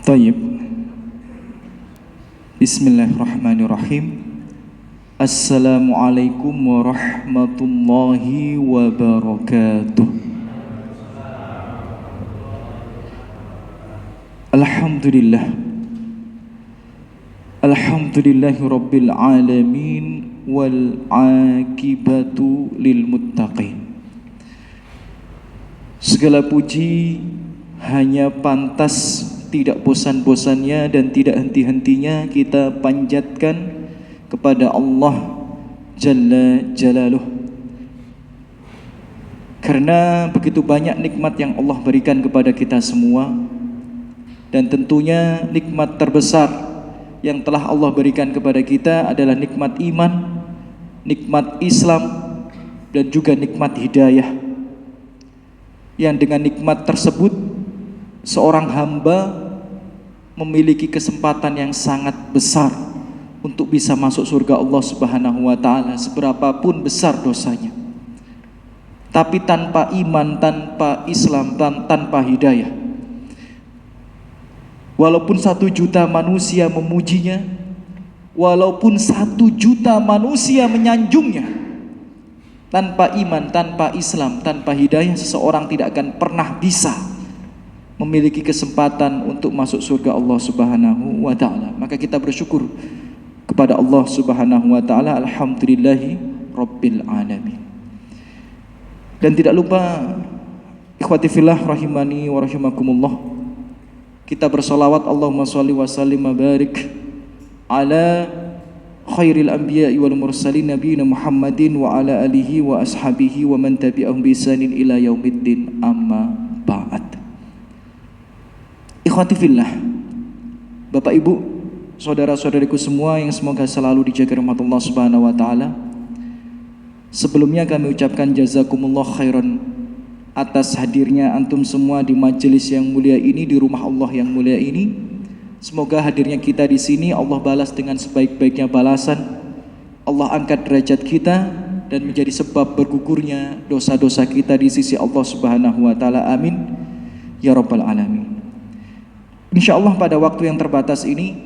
Tayyib. Bismillahirrahmanirrahim. Assalamualaikum warahmatullahi wabarakatuh. Alhamdulillah. Alhamdulillahi rabbil alamin wal akibatu lil muttaqin. Segala puji hanya pantas, tidak bosan-bosannya dan tidak henti-hentinya kita panjatkan kepada Allah Jalla Jalaluh. Karena begitu banyak nikmat yang Allah berikan kepada kita semua, dan tentunya nikmat terbesar yang telah Allah berikan kepada kita adalah nikmat iman, nikmat Islam, dan juga nikmat hidayah. Yang dengan nikmat tersebut seorang hamba memiliki kesempatan yang sangat besar untuk bisa masuk surga Allah Subhanahu wa taala, seberapapun besar dosanya. Tapi tanpa iman, tanpa Islam, tanpa hidayah, walaupun 1 juta manusia memujinya, walaupun 1 juta manusia menyanjungnya, tanpa iman, tanpa Islam, tanpa hidayah, seseorang tidak akan pernah bisa memiliki kesempatan untuk masuk surga Allah Subhanahu wa taala. Maka kita bersyukur kepada Allah Subhanahu wa taala, alhamdulillahi rabbil alamin. Dan tidak lupa ikhwati fillah rahimani wa rahimakumullah, kita bersolawat Allahumma sholli wa sallim wa barik ala khairil anbiya'i wal mursalin nabiyina Muhammadin wa ala alihi wa ashabihi wa man tabi'ahum bi ihsanin ila yaumiddin, amma ba'd. Ikhwati fillah, Bapak Ibu, saudara-saudariku semua yang semoga selalu dijaga rahmat Allah Subhanahu wa taala. Sebelumnya kami ucapkan jazakumullah khairan atas hadirnya antum semua di majelis yang mulia ini, di rumah Allah yang mulia ini. Semoga hadirnya kita di sini Allah balas dengan sebaik-baiknya balasan. Allah angkat derajat kita dan menjadi sebab bergugurnya dosa-dosa kita di sisi Allah Subhanahu wa taala. Amin ya rabbal alamin. Insyaallah pada waktu yang terbatas ini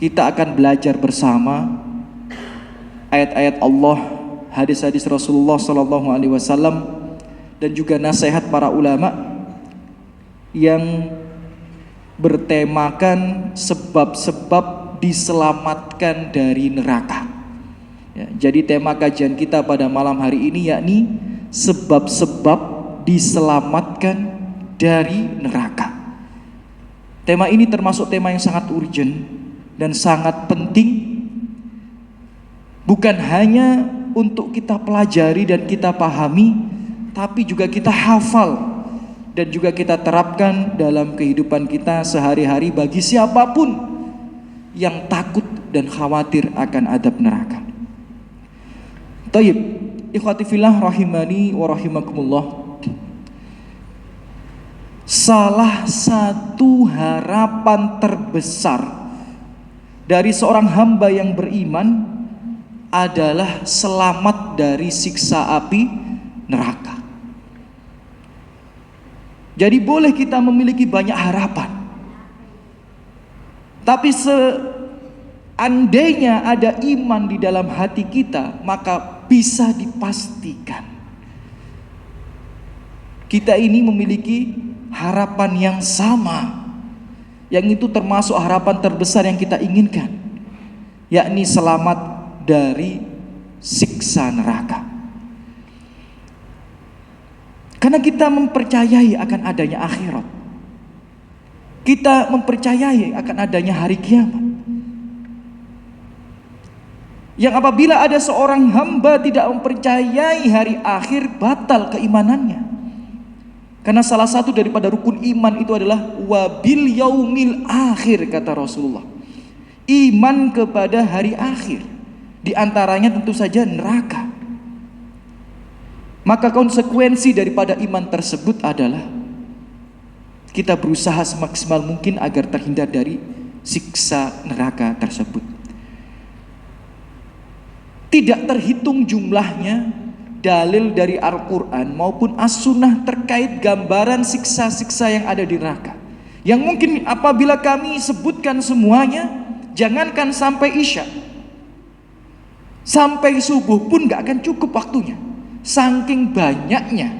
kita akan belajar bersama ayat-ayat Allah, hadis-hadis Rasulullah sallallahu alaihi wasallam, dan juga nasihat para ulama yang bertemakan sebab-sebab diselamatkan dari neraka. Ya, jadi tema kajian kita pada malam hari ini yakni sebab-sebab diselamatkan dari neraka. Tema ini termasuk tema yang sangat urgent dan sangat penting, bukan hanya untuk kita pelajari dan kita pahami, tapi juga kita hafal dan juga kita terapkan dalam kehidupan kita sehari-hari bagi siapapun yang takut dan khawatir akan adab neraka. Tayyib, ikhwati fillah rahimani wa rahimakumullah. Salah satu harapan terbesar dari seorang hamba yang beriman adalah selamat dari siksa api neraka. Jadi boleh kita memiliki banyak harapan, tapi seandainya ada iman di dalam hati kita, maka bisa dipastikan kita ini memiliki harapan yang sama, yang itu termasuk harapan terbesar yang kita inginkan, yakni selamat dari siksa neraka. Karena kita mempercayai akan adanya akhirat, kita mempercayai akan adanya hari kiamat, yang apabila ada seorang hamba tidak mempercayai hari akhir, batal keimanannya. Karena salah satu daripada rukun iman itu adalah wabil yaumil akhir, kata Rasulullah. Iman kepada hari akhir, di antaranya tentu saja neraka. Maka konsekuensi daripada iman tersebut adalah kita berusaha semaksimal mungkin agar terhindar dari siksa neraka tersebut. Tidak terhitung jumlahnya dalil dari Al-Quran maupun As-Sunnah terkait gambaran siksa-siksa yang ada di neraka. yang mungkin apabila kami sebutkan semuanya, jangankan sampai isya, sampai subuh pun gak akan cukup waktunya. Saking banyaknya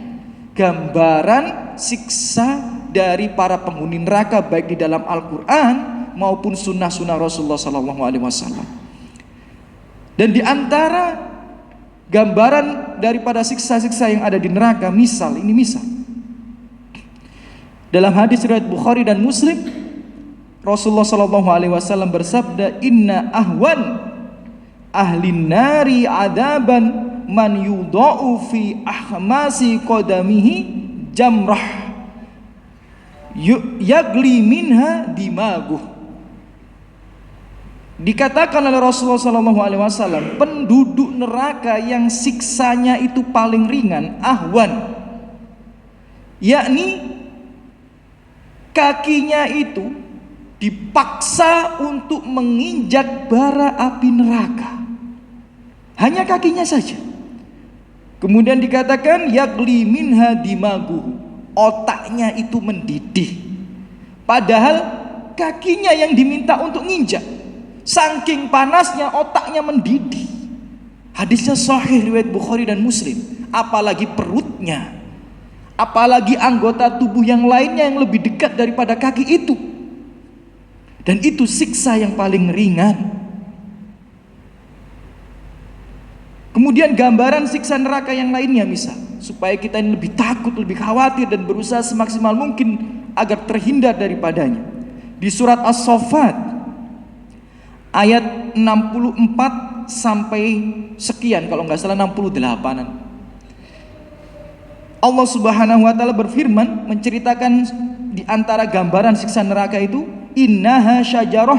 gambaran siksa dari para penghuni neraka, baik di dalam Al-Quran maupun sunnah-sunnah Rasulullah SAW. Dan di antara gambaran daripada siksa-siksa yang ada di neraka, misal dalam hadis riwayat Bukhari dan Muslim, Rasulullah SAW bersabda, inna ahwan ahlin nari adaban man yudha'u fi ahmasi qadamihi jamrah yagli minha dimaguh. Dikatakan oleh Rasulullah SAW, penduduk neraka yang siksanya itu paling ringan, ahwan, yakni kakinya itu dipaksa untuk menginjak bara api neraka, hanya kakinya saja. Kemudian dikatakan yagli minha dimaguh, otaknya itu mendidih, padahal kakinya yang diminta untuk nginjak. Saking panasnya otaknya mendidih. Hadisnya sahih riwayat Bukhari dan Muslim. Apalagi perutnya, apalagi anggota tubuh yang lainnya yang lebih dekat daripada kaki itu. Dan itu siksa yang paling ringan. Kemudian gambaran siksa neraka yang lainnya, misal, supaya kita ini lebih takut, lebih khawatir, dan berusaha semaksimal mungkin agar terhindar daripadanya. Di surat As-Saffat ayat 64 sampai sekian, kalau nggak salah 68-an, Allah Subhanahu wa taala berfirman menceritakan di antara gambaran siksa neraka itu, innaha syajarah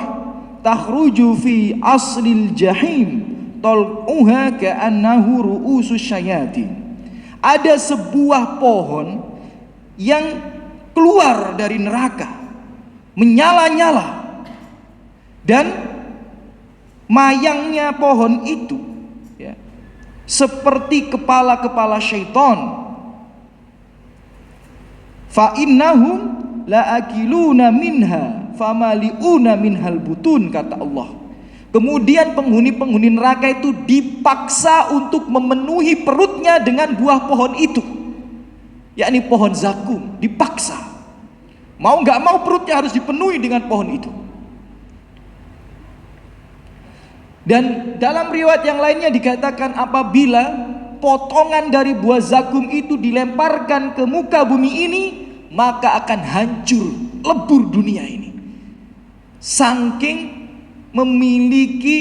takhruju fi aslil jahim tal'uha ka'annahu ru'usus syayatin. Ada sebuah pohon yang keluar dari neraka, menyala-nyala, dan mayangnya pohon itu, ya, seperti kepala-kepala syaitan. Fa innahum la akiluna minha famaliuna minhal butun, kata Allah. Kemudian penghuni-penghuni neraka itu dipaksa untuk memenuhi perutnya dengan buah pohon itu, yakni pohon zakum. Dipaksa, mau nggak mau perutnya harus dipenuhi dengan pohon itu. Dan dalam riwayat yang lainnya dikatakan, apabila potongan dari buah zakum itu dilemparkan ke muka bumi ini, maka akan hancur, lebur dunia ini. Saking memiliki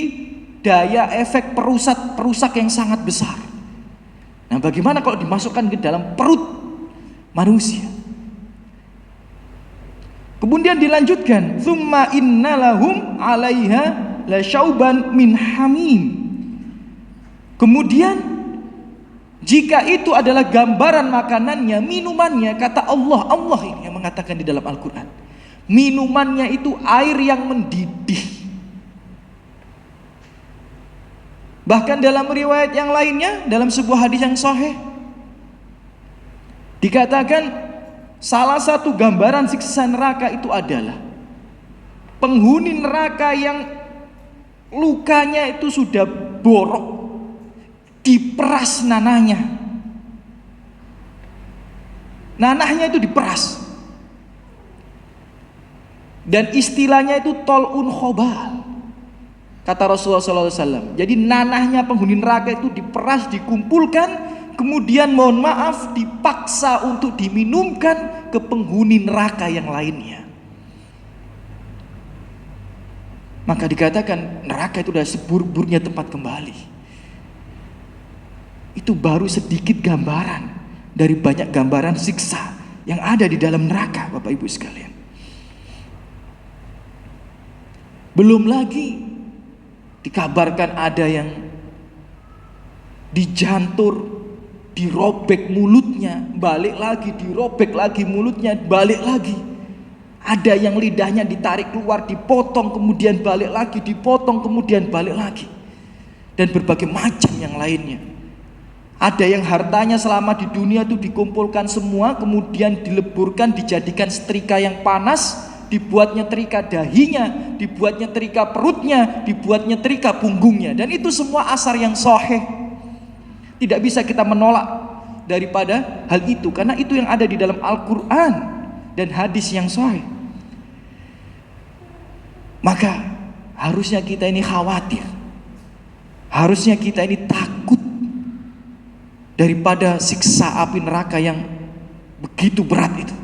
daya efek perusak yang sangat besar. Nah, bagaimana kalau dimasukkan ke dalam perut manusia? Kemudian dilanjutkan, tsumma innalahum 'alaiha la syauban min hamim. Kemudian jika itu adalah gambaran makanannya, minumannya, kata Allah, Allah ini yang mengatakan di dalam Al-Quran, minumannya itu air yang mendidih. Bahkan dalam riwayat yang lainnya, dalam sebuah hadis yang sahih, dikatakan salah satu gambaran siksa neraka itu adalah penghuni neraka yang lukanya itu sudah borok, diperas nanahnya. Nanahnya itu diperas. Dan istilahnya itu tol'un khobal, kata Rasulullah SAW. Jadi nanahnya penghuni neraka itu diperas, dikumpulkan, kemudian mohon maaf dipaksa untuk diminumkan ke penghuni neraka yang lainnya. Maka dikatakan neraka itu adalah seburuk-buruknya tempat kembali. Itu baru sedikit gambaran dari banyak gambaran siksa yang ada di dalam neraka, Bapak Ibu sekalian. Belum lagi dikabarkan ada yang dijantur, dirobek mulutnya, balik lagi, dirobek lagi mulutnya, balik lagi. Ada yang lidahnya ditarik keluar, dipotong, kemudian balik lagi, dipotong, kemudian balik lagi. Dan berbagai macam yang lainnya. Ada yang hartanya selama di dunia itu dikumpulkan semua, kemudian dileburkan, dijadikan setrika yang panas, dibuat nyetrika dahinya, dibuat nyetrika perutnya, dibuat nyetrika punggungnya. Dan itu semua asar yang sahih. Tidak bisa kita menolak daripada hal itu, karena itu yang ada di dalam Al-Quran dan hadis yang sahih. Maka harusnya kita ini khawatir, harusnya kita ini takut daripada siksa api neraka yang begitu berat itu.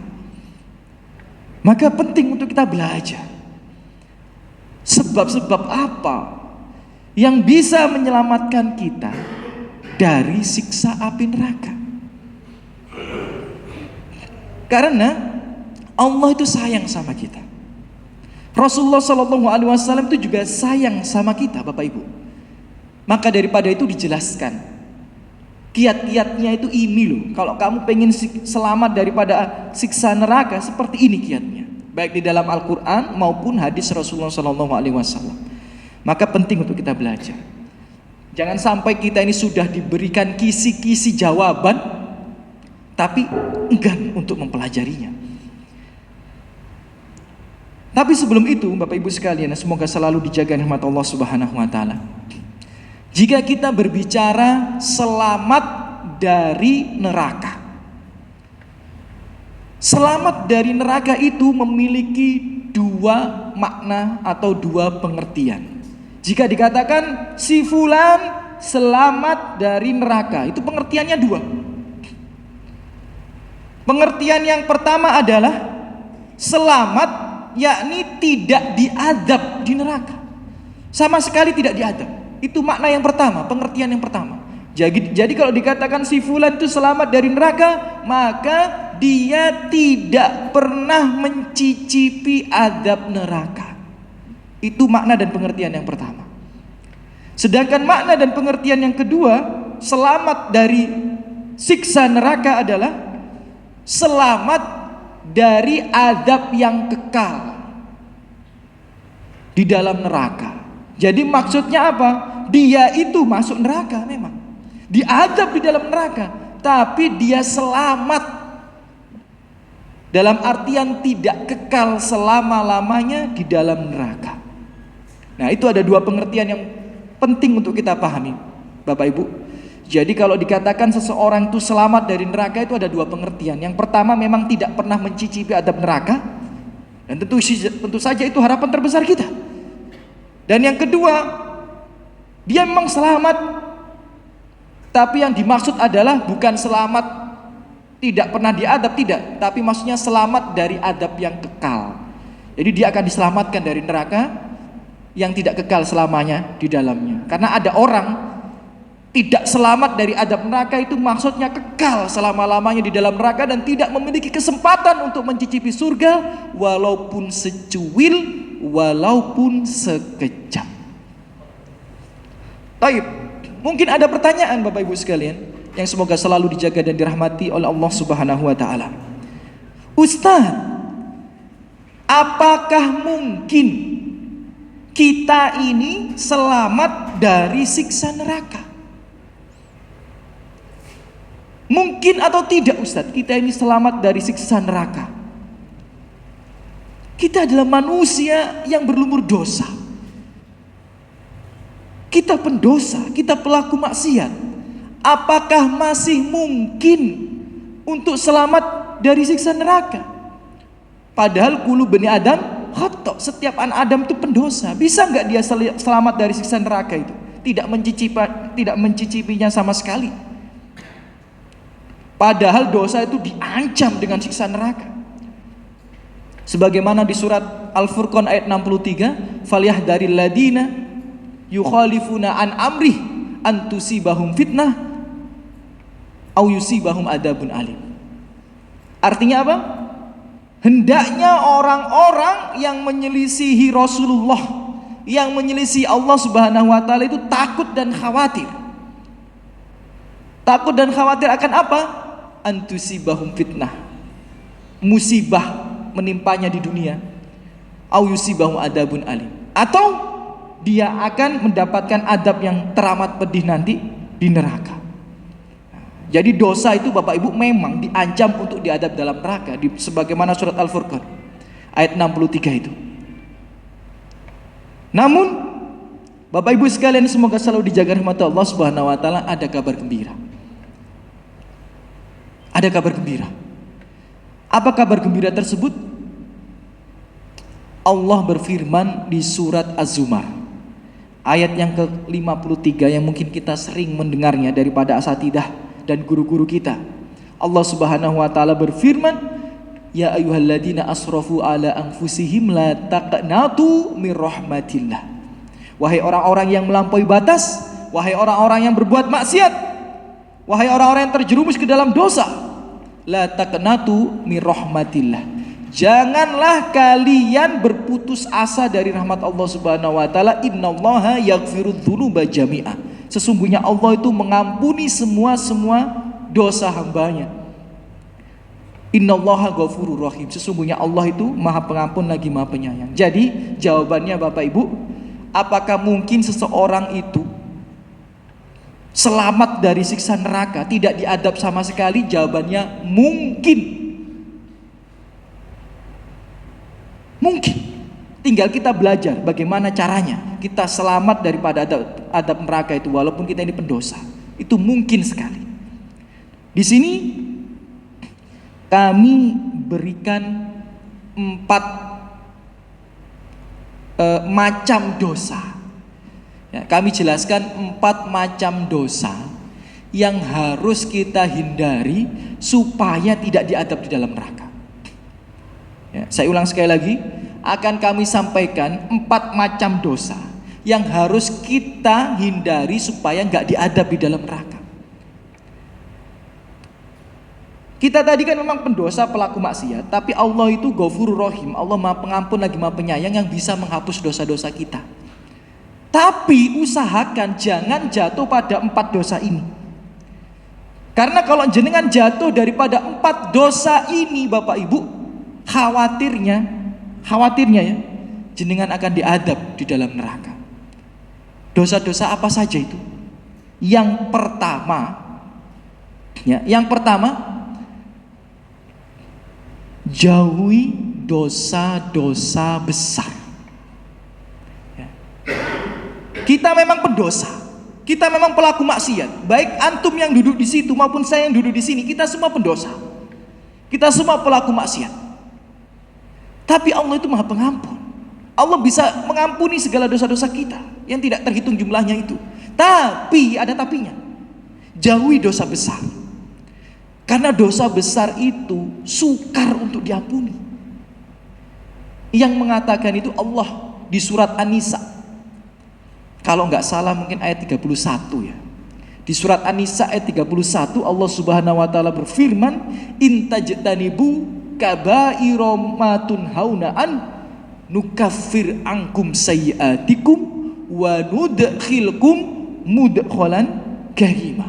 Maka penting untuk kita belajar sebab-sebab apa yang bisa menyelamatkan kita dari siksa api neraka. Karena Allah itu sayang sama kita. Rasulullah SAW itu juga sayang sama kita, Bapak Ibu. Maka daripada itu dijelaskan, kiat-kiatnya itu ini loh. Kalau kamu pengen selamat daripada siksa neraka, seperti ini kiatnya, baik di dalam Al-Quran maupun hadis Rasulullah SAW. Maka penting untuk kita belajar. Jangan sampai kita ini sudah diberikan kisi-kisi jawaban, tapi enggan untuk mempelajarinya. Tapi sebelum itu, Bapak Ibu sekalian, semoga selalu dijaga rahmat Allah Subhanahu wa taala. Jika kita berbicara selamat dari neraka, selamat dari neraka itu memiliki dua makna atau dua pengertian. Jika dikatakan si fulan selamat dari neraka, itu pengertiannya dua. Pengertian yang pertama adalah selamat, yakni tidak diadab di neraka, sama sekali tidak diadab. Itu makna yang pertama, pengertian yang pertama. Jadi kalau dikatakan si fulan itu selamat dari neraka, maka dia tidak pernah mencicipi adab neraka. Itu makna dan pengertian yang pertama. Sedangkan makna dan pengertian yang kedua, selamat dari siksa neraka adalah selamat dari adab yang kekal di dalam neraka. Jadi maksudnya apa? Dia itu masuk neraka memang, diadab di dalam neraka, tapi dia selamat dalam artian tidak kekal selama-lamanya di dalam neraka. Nah, itu ada dua pengertian yang penting untuk kita pahami, Bapak Ibu. Jadi kalau dikatakan seseorang itu selamat dari neraka, itu ada dua pengertian. Yang pertama, memang tidak pernah mencicipi adab neraka, dan tentu saja itu harapan terbesar kita. Dan yang kedua, dia memang selamat, tapi yang dimaksud adalah bukan selamat tidak pernah diadab, tidak, tapi maksudnya selamat dari adab yang kekal. Jadi dia akan diselamatkan dari neraka yang tidak kekal selamanya di dalamnya. Karena ada orang tidak selamat dari adab neraka, itu maksudnya kekal selama-lamanya di dalam neraka dan tidak memiliki kesempatan untuk mencicipi surga walaupun secuil, walaupun sekejap. Baik, mungkin ada pertanyaan Bapak Ibu sekalian yang semoga selalu dijaga dan dirahmati oleh Allah Subhanahu wa taala. Ustaz, apakah mungkin kita ini selamat dari siksa neraka? Mungkin atau tidak Ustadz kita ini selamat dari siksa neraka? Kita adalah manusia yang berlumur dosa. Kita pendosa, kita pelaku maksiat. Apakah masih mungkin untuk selamat dari siksa neraka? Padahal kullu bani Adam khata', setiap anak Adam itu pendosa. Bisa nggak dia selamat dari siksa neraka itu? Tidak mencicipinya sama sekali. Padahal dosa itu diancam dengan siksa neraka. Sebagaimana di surat Al-Furqan ayat 63, "Falyahdharil ladina yukhalifuna an amrih an tusibahum fitnah au yusibahum adabun alim." Artinya apa? Hendaknya orang-orang yang menyelisihi Rasulullah, yang menyelisihi Allah Subhanahu wa taala itu takut dan khawatir. Takut dan khawatir akan apa? Antusibahum fitnah, musibah menimpanya di dunia, au yusibahum adabun alim, atau dia akan mendapatkan adab yang teramat pedih nanti di neraka. Jadi dosa itu Bapak Ibu memang diancam untuk diadab dalam neraka, sebagaimana surat Al-Furqan. Ayat 63 itu. Namun Bapak Ibu sekalian, semoga selalu dijaga rahmat Allah Subhanahu wa taala, ada kabar gembira. Ada kabar gembira. Apa kabar gembira tersebut? Allah berfirman di surat Az-Zumar ayat yang ke-53 yang mungkin kita sering mendengarnya daripada asatidah dan guru-guru kita. Allah Subhanahu wa taala berfirman, ya ayyuhalladzina asrafu ala anfusihim la taqnatu mir rahmatillah. Wahai orang-orang yang melampaui batas, wahai orang-orang yang berbuat maksiat, wahai orang-orang yang terjerumus ke dalam dosa, la taqnatu mir rahmatillah. Janganlah kalian berputus asa dari rahmat Allah Subhanahu wa taala. Innallaha yaghfirudz dzunuba jami'a. Sesungguhnya Allah itu mengampuni semua dosa hambanya. Innallaha ghafurur rahim. Sesungguhnya Allah itu Maha Pengampun lagi Maha Penyayang. Jadi jawabannya Bapak Ibu, apakah mungkin seseorang itu selamat dari siksa neraka, tidak diadab sama sekali? Jawabannya mungkin. Mungkin. Tinggal kita belajar bagaimana caranya kita selamat daripada adab neraka itu walaupun kita ini pendosa. Itu mungkin sekali. Di sini kami berikan 4 macam dosa. Ya, kami jelaskan 4 macam dosa yang harus kita hindari supaya tidak diadab di dalam neraka. Ya, saya ulang sekali lagi, akan kami sampaikan 4 macam dosa yang harus kita hindari supaya nggak diadab di dalam neraka. Kita tadi kan memang pendosa, pelaku maksiat, tapi Allah itu Ghafurur Rahim, Allah Maha Pengampun lagi Maha Penyayang yang bisa menghapus dosa-dosa kita. Tapi usahakan jangan jatuh pada 4 dosa ini. Karena kalau jenengan jatuh daripada 4 dosa ini Bapak Ibu, khawatirnya ya, jenengan akan diadab di dalam neraka. Dosa-dosa apa saja itu? Yang pertama, jauhi dosa-dosa besar. Kita memang pendosa, kita memang pelaku maksiat. Baik antum yang duduk di situ maupun saya yang duduk di sini, kita semua pendosa. Kita semua pelaku maksiat. Tapi Allah itu Maha Pengampun. Allah bisa mengampuni segala dosa-dosa kita yang tidak terhitung jumlahnya itu. Tapi ada tapinya. Jauhi dosa besar. Karena dosa besar itu sukar untuk diampuni. Yang mengatakan itu Allah di surat An-Nisa. Kalau nggak salah mungkin ayat 31 ya. Di surat An-Nisa ayat 31 Allah Subhanahu wa taala berfirman, "In tajtanibu kaba'ira ma tunhauna an nukaffir ankum sayyi'atikum wa nudkhilkum mudkhalan karima."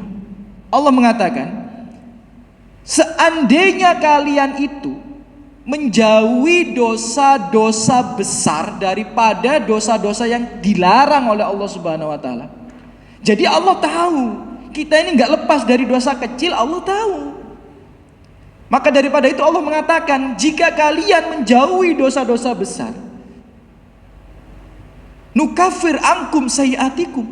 Allah mengatakan, seandainya kalian itu menjauhi dosa-dosa besar daripada dosa-dosa yang dilarang oleh Allah Subhanahu wa taala. Jadi Allah tahu kita ini nggak lepas dari dosa kecil, Allah tahu. Maka daripada itu Allah mengatakan, jika kalian menjauhi dosa-dosa besar, nukafir angkum sayiatikum,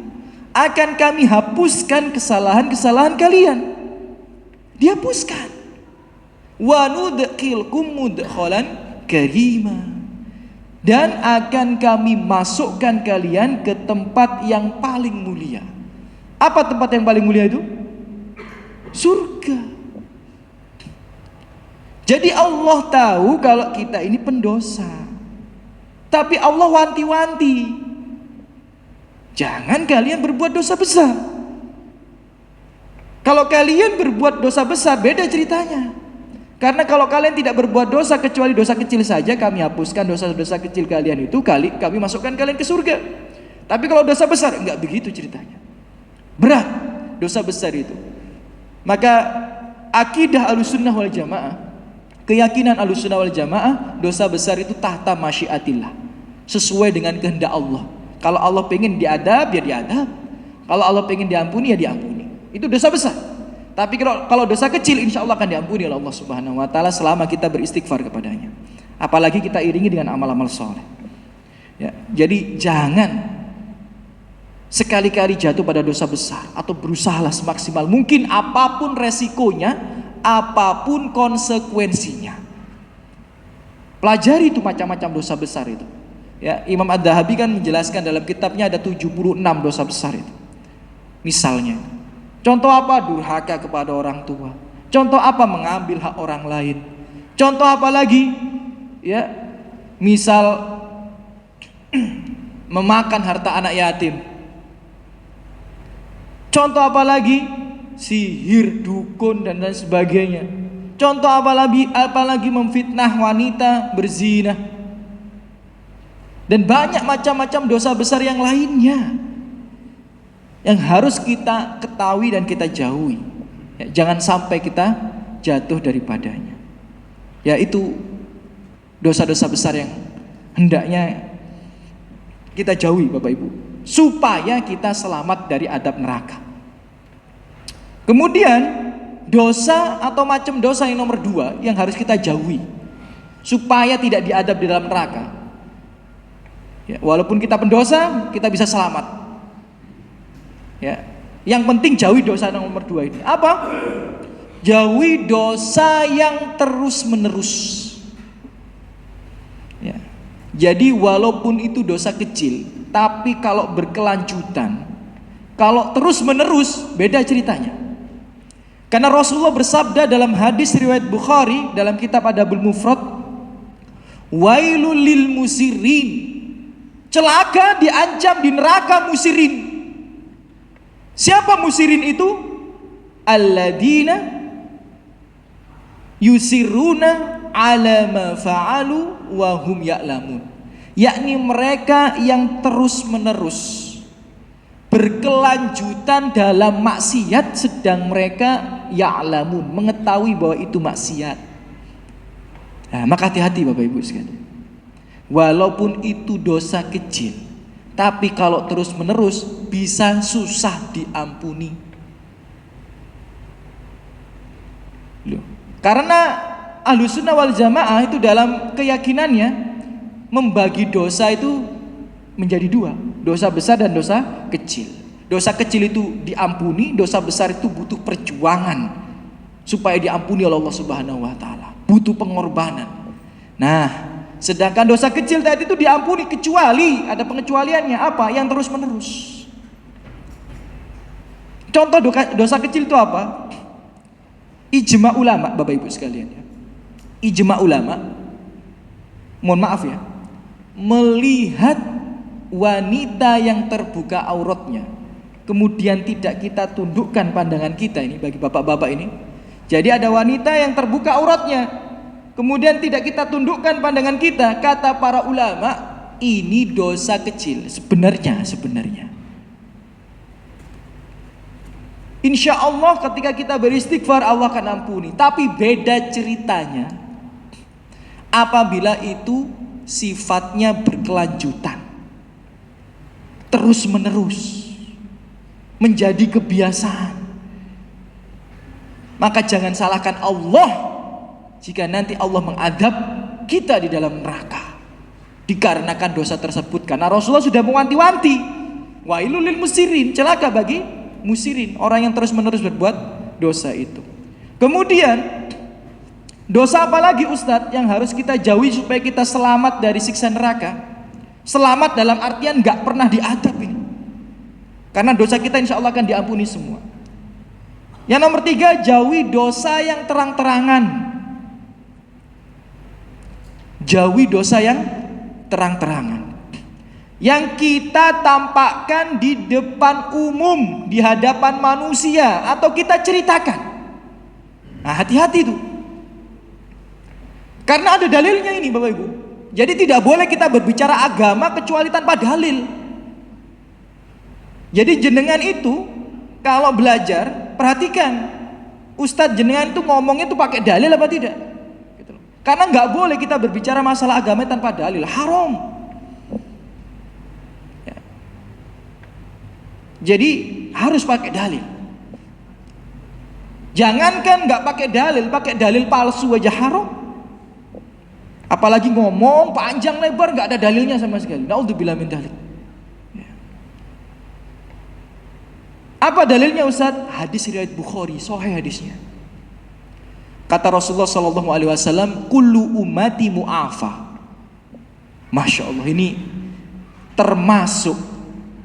akan kami hapuskan kesalahan-kesalahan kalian. Dihapuskan. Wa nudkhilkum mudkhalan karima, dan akan kami masukkan kalian ke tempat yang paling mulia. Apa tempat yang paling mulia itu? Surga. Jadi Allah tahu kalau kita ini pendosa, tapi Allah wanti-wanti, jangan kalian berbuat dosa besar. Kalau kalian berbuat dosa besar, beda ceritanya. Karena kalau kalian tidak berbuat dosa kecuali dosa kecil saja, kami hapuskan dosa-dosa kecil kalian itu, kami masukkan kalian ke surga. Tapi kalau dosa besar, enggak begitu ceritanya. Berat dosa besar itu. Maka akidah Ahlussunnah wal Jamaah, keyakinan Ahlussunnah wal Jamaah, dosa besar itu tahta masyiatillah, sesuai dengan kehendak Allah. Kalau Allah pengen diadab, ya diadab. Kalau Allah pengen diampuni, ya diampuni. Itu dosa besar. Tapi kalau dosa kecil, insya Allah akan diampuni oleh Allah Subhanahu wa taala selama kita beristighfar kepadanya. Apalagi kita iringi dengan amal-amal soleh. Ya, jadi jangan sekali-kali jatuh pada dosa besar, atau berusahalah semaksimal mungkin apapun resikonya, apapun konsekuensinya. Pelajari itu macam-macam dosa besar itu. Ya, Imam Ad-Dhahabi kan menjelaskan dalam kitabnya ada 76 dosa besar itu. Misalnya, contoh apa? Durhaka kepada orang tua. Contoh apa? Mengambil hak orang lain. Contoh apa lagi? Ya, misal memakan harta anak yatim. Contoh apa lagi? Sihir, dukun dan lain sebagainya. Contoh apalagi memfitnah wanita, berzina. Dan banyak macam-macam dosa besar yang lainnya yang harus kita ketahui dan kita jauhi. Ya, jangan sampai kita jatuh daripadanya. Ya, itu dosa-dosa besar yang hendaknya kita jauhi, Bapak Ibu, supaya kita selamat dari adab neraka. Kemudian dosa atau macam dosa yang nomor 2 yang harus kita jauhi supaya tidak diadab di dalam neraka. Ya, walaupun kita pendosa, kita bisa selamat. Ya, yang penting jauhi dosa nomor 2 ini. Apa? Jauhi dosa yang terus menerus. Ya. Jadi walaupun itu dosa kecil, tapi kalau berkelanjutan, kalau terus menerus, beda ceritanya. Karena Rasulullah bersabda dalam hadis riwayat Bukhari dalam kitab Adabul Mufrad, wailul lil musirin, celaka diancam di neraka musirin. Siapa musirin itu? Alladzina yusiruna ala ma fa'alu wa hum ya'lamun, yakni mereka yang terus menerus berkelanjutan dalam maksiat sedang mereka ya'lamun, mengetahui bahwa itu maksiat. Nah, maka hati-hati Bapak Ibu sekalian. Walaupun itu dosa kecil, tapi kalau terus menerus bisa susah diampuni. Loh. Karena Ahlussunnah wal Jamaah itu dalam keyakinannya membagi dosa itu menjadi 2, dosa besar dan dosa kecil. Dosa kecil itu diampuni, dosa besar itu butuh perjuangan supaya diampuni oleh Allah Subhanahu wa taala, butuh pengorbanan. Nah, sedangkan dosa kecil tadi itu diampuni kecuali ada pengecualiannya. Apa? Yang terus menerus. Contoh dosa kecil itu apa? Ijma ulama, Bapak Ibu sekalian ya. Ijma ulama, mohon maaf ya, melihat wanita yang terbuka auratnya, kemudian tidak kita tundukkan pandangan kita ini, bagi bapak-bapak ini. Jadi ada wanita yang terbuka auratnya, kemudian tidak kita tundukkan pandangan kita, kata para ulama, ini dosa kecil sebenarnya. Insya Allah ketika kita beristighfar Allah akan ampuni. Tapi beda ceritanya apabila itu sifatnya berkelanjutan, terus menerus, menjadi kebiasaan. Maka jangan salahkan Allah jika nanti Allah mengadab kita di dalam neraka dikarenakan dosa tersebut. Karena Rasulullah sudah mewanti-wanti, wailul lil musirin, celaka bagi musirin, orang yang terus menerus berbuat dosa itu. Kemudian dosa apa lagi Ustadz yang harus kita jauhi supaya kita selamat dari siksa neraka? Selamat dalam artian gak pernah diadab ini, karena dosa kita insya Allah akan diampuni semua. Yang nomor 3, jauhi dosa yang terang-terangan. Jauhi dosa yang terang-terangan, yang kita tampakkan di depan umum, di hadapan manusia, atau kita ceritakan. Nah, hati-hati itu, karena ada dalilnya ini Bapak Ibu. Jadi tidak boleh kita berbicara agama kecuali tanpa dalil. Jadi jenengan itu kalau belajar, perhatikan Ustadz jenengan itu ngomongnya itu pakai dalil apa tidak gitu. Karena nggak boleh kita berbicara masalah agama tanpa dalil, haram. Jadi harus pakai dalil. Jangankan nggak pakai dalil palsu aja haram. Apalagi ngomong panjang lebar nggak ada dalilnya sama sekali. Naudzubillah min dzalik. Apa dalilnya Ustaz? Hadis riwayat Bukhari, sahih hadisnya. Kata Rasulullah sallallahu alaihi wasallam, "Kullu ummati mu'afa." Masya Allah, ini termasuk,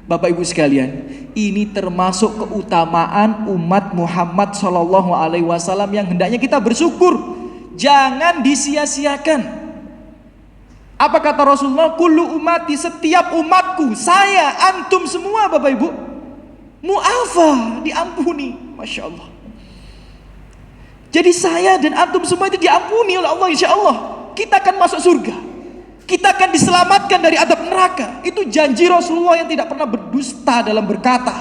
Bapak Ibu sekalian, ini termasuk keutamaan umat Muhammad sallallahu alaihi wasallam yang hendaknya kita bersyukur, jangan disia-siakan. Apa kata Rasulullah? Kullu ummati, setiap umatku, saya, antum semua Bapak Ibu, mu'afa, diampuni. Masya Allah. Jadi saya dan antum semua itu diampuni oleh Allah, insya Allah. Kita akan masuk surga. Kita akan diselamatkan dari adab neraka. Itu janji Rasulullah yang tidak pernah berdusta dalam berkata.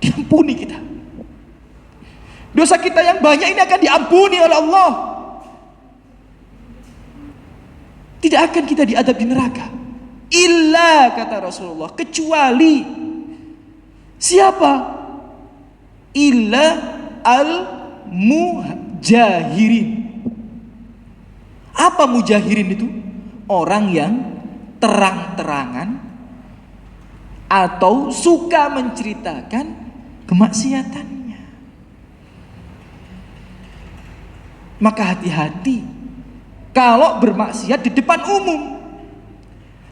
Diampuni kita. Dosa kita yang banyak ini akan diampuni oleh Allah. Tidak akan kita diadab di neraka. Illa, kata Rasulullah, kecuali siapa? Illa al-mujahirin. Apa mujahirin itu? Orang yang terang-terangan atau suka menceritakan kemaksiatannya. Maka hati-hati kalau bermaksiat di depan umum.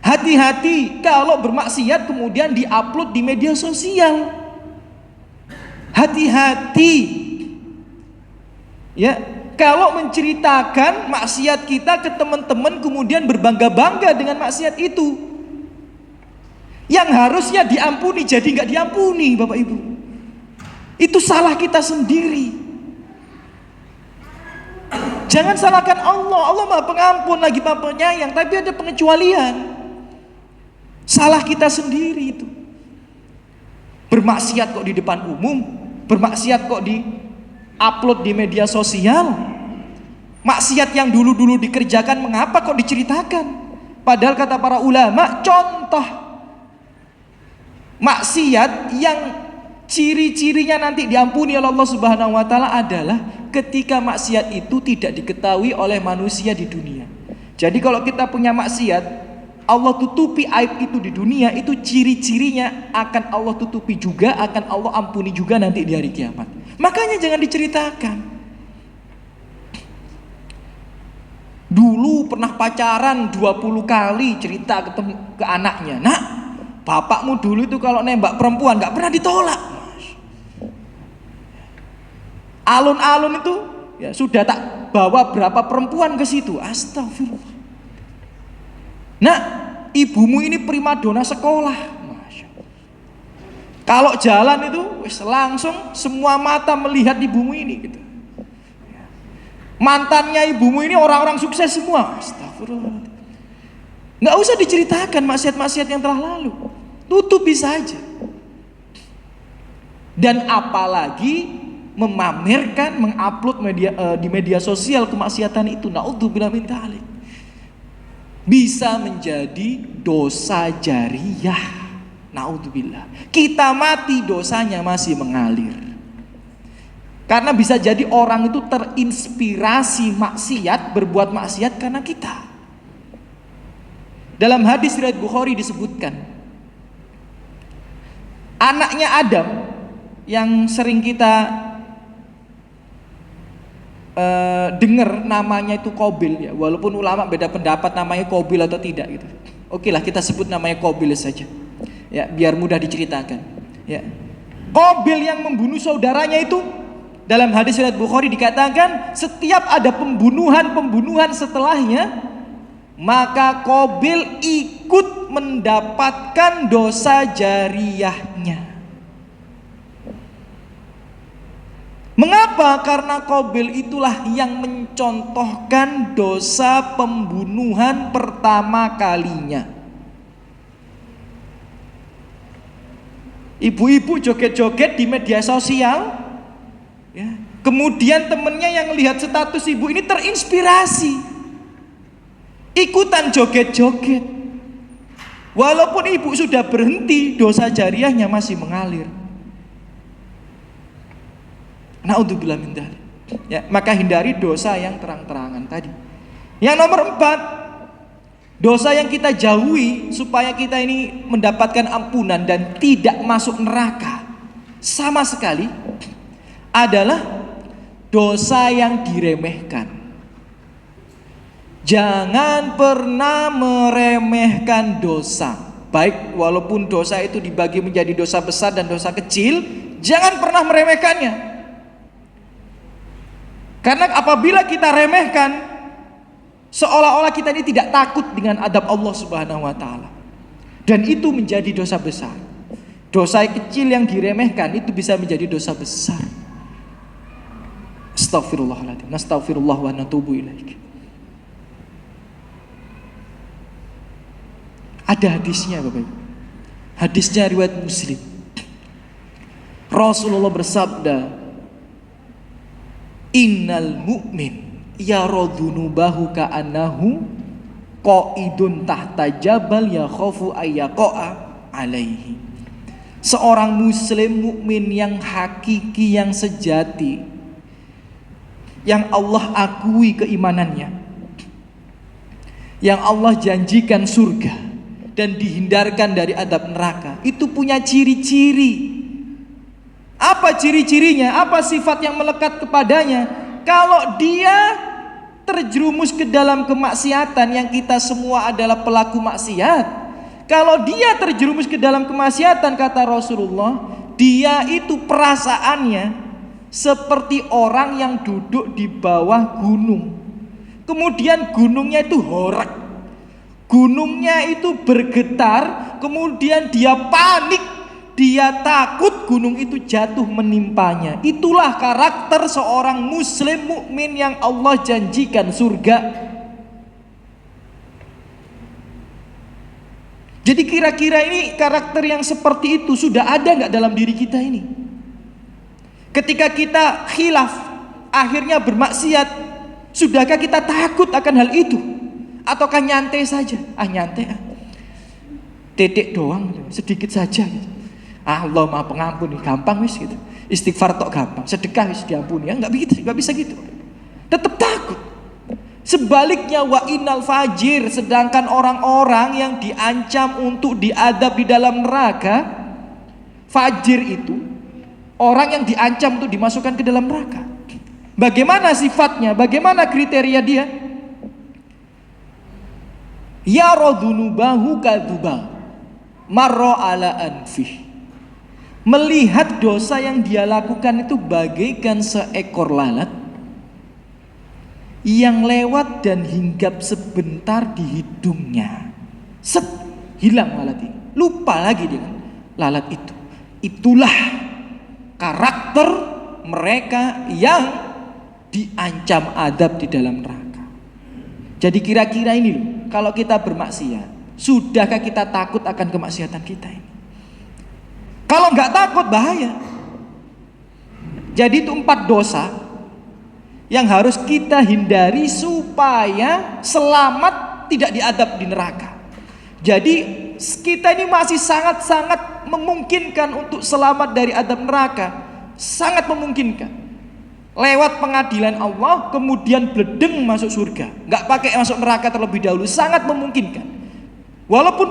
Hati-hati kalau bermaksiat kemudian diupload di media sosial. Hati-hati ya, kalau menceritakan maksiat kita ke teman-teman kemudian berbangga-bangga dengan maksiat itu, yang harusnya diampuni jadi nggak diampuni, Bapak Ibu. Itu salah kita sendiri. Jangan salahkan Allah. Allah Maha Pengampun lagi Maha Penyayang, tapi ada pengecualian. Salah kita sendiri itu. Bermaksiat kok di depan umum, bermaksiat kok di upload di media sosial. Maksiat yang dulu-dulu dikerjakan mengapa kok diceritakan? Padahal kata para ulama, contoh maksiat yang ciri-cirinya nanti diampuni oleh Allah Subhanahu wa taala adalah ketika maksiat itu tidak diketahui oleh manusia di dunia. Jadi kalau kita punya maksiat, Allah tutupi aib itu di dunia, itu ciri-cirinya akan Allah tutupi juga, akan Allah ampuni juga nanti di hari kiamat. Makanya jangan diceritakan. Dulu pernah pacaran 20 kali, cerita ke anaknya, "Nak, bapakmu dulu itu kalau nembak perempuan gak pernah ditolak." Alun-alun itu ya sudah tak bawa berapa perempuan ke situ. Astagfirullah. Nah, ibumu ini primadona sekolah. Masya Allah. Kalau jalan itu langsung semua mata melihat ibumu ini gitu. Mantannya ibumu ini orang-orang sukses semua. Astagfirullah. Nggak usah diceritakan maksiat-maksiat yang telah lalu. Tutupi saja. Dan apalagi memamerkan, mengupload di media sosial kemaksiatan itu, naudzubillah min dzalik, bisa menjadi dosa jariyah. Naudzubillah. Kita mati dosanya masih mengalir. Karena bisa jadi orang itu terinspirasi maksiat, berbuat maksiat karena kita. Dalam hadis riwayat Bukhari disebutkan, anaknya Adam yang sering kita dengar namanya itu Qabil ya, walaupun ulama beda pendapat namanya Qabil atau tidak gitu. Oke lah, kita sebut namanya Qabil saja. Ya, biar mudah diceritakan. Ya. Qabil yang membunuh saudaranya itu, dalam hadis riwayat Bukhari dikatakan setiap ada pembunuhan setelahnya, maka Qabil ikut mendapatkan dosa jariyahnya. Mengapa? Karena Qabil itulah yang mencontohkan dosa pembunuhan pertama kalinya. Ibu-ibu joget-joget di media sosial, ya. Kemudian temennya yang lihat status ibu ini terinspirasi, ikutan joget-joget. Walaupun ibu sudah berhenti, dosa jariyahnya masih mengalir. Naudzubillah min dzalik. Ya, maka hindari dosa yang terang-terangan tadi. Yang nomor 4, dosa yang kita jauhi supaya kita ini mendapatkan ampunan dan tidak masuk neraka sama sekali adalah dosa yang diremehkan. Jangan pernah meremehkan dosa. Baik walaupun dosa itu dibagi menjadi dosa besar dan dosa kecil, jangan pernah meremehkannya. Karena apabila kita remehkan, seolah-olah kita ini tidak takut dengan adab Allah Subhanahu wa taala. Dan itu menjadi dosa besar. Dosa kecil yang diremehkan itu bisa menjadi dosa besar. Astaghfirullahaladzim. Nastaghfirullah wa natubu ilaih. Ada hadisnya Bapak Ibu. Hadisnya riwayat Muslim. Rasulullah bersabda, "Innal mu'min yaradzunubahu ka'annahu qa'idun tahta jabal yakhafu ayyaqa'a alaihi." Seorang muslim mukmin yang hakiki, yang sejati, yang Allah akui keimanannya, yang Allah janjikan surga dan dihindarkan dari adab neraka, itu punya ciri-ciri. Apa ciri-cirinya? Apa sifat yang melekat kepadanya? Kalau dia terjerumus ke dalam kemaksiatan, yang kita semua adalah pelaku maksiat. Kalau dia terjerumus ke dalam kemaksiatan, kata Rasulullah, dia itu perasaannya seperti orang yang duduk di bawah gunung. Kemudian gunungnya itu horak. Gunungnya itu bergetar, kemudian dia panik, dia takut gunung itu jatuh menimpanya. Itulah karakter seorang muslim mukmin yang Allah janjikan surga. Jadi kira-kira ini karakter yang seperti itu sudah ada nggak dalam diri kita ini? Ketika kita khilaf, akhirnya bermaksiat, sudahkah kita takut akan hal itu? Ataukah nyantai saja? Nyantai titik doang, sedikit saja gitu. Allah Maha Pengampun, gampang wis gitu. Istighfar tok gampang, sedekah wis diampuni. Enggak begitu, enggak bisa gitu. Tetap takut. Sebaliknya wa innal fajir, sedangkan orang-orang yang diancam untuk diadab di dalam neraka, fajir itu orang yang diancam untuk dimasukkan ke dalam neraka. Bagaimana sifatnya? Bagaimana kriteria dia? Yaradzunubahu kadzuba marra ala anfih. Melihat dosa yang dia lakukan itu bagaikan seekor lalat yang lewat dan hinggap sebentar di hidungnya. Set, hilang lalat ini. Lupa lagi dengan lalat itu. Itulah karakter mereka yang diancam adab di dalam neraka. Jadi kira-kira ini loh, kalau kita bermaksiat, sudahkah kita takut akan kemaksiatan kita ini? Kalau nggak takut bahaya. Jadi itu 4 dosa yang harus kita hindari supaya selamat tidak diadab di neraka. Jadi kita ini masih sangat-sangat memungkinkan untuk selamat dari adab neraka. Sangat memungkinkan. Lewat pengadilan Allah kemudian bledeng masuk surga. Nggak pakai masuk neraka terlebih dahulu. Sangat memungkinkan. Walaupun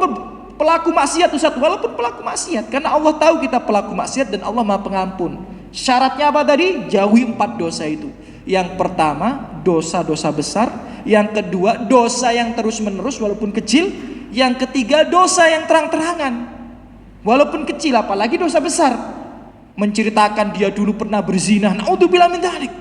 pelaku maksiat Ustaz, walaupun pelaku maksiat, karena Allah tahu kita pelaku maksiat dan Allah Maha Pengampun. Syaratnya apa tadi? Jauhi 4 dosa itu. Yang pertama, dosa-dosa besar. Yang kedua, dosa yang terus-menerus walaupun kecil. Yang ketiga, dosa yang terang-terangan walaupun kecil, apalagi dosa besar. Menceritakan dia dulu pernah berzina, naudzubillah min dzalik.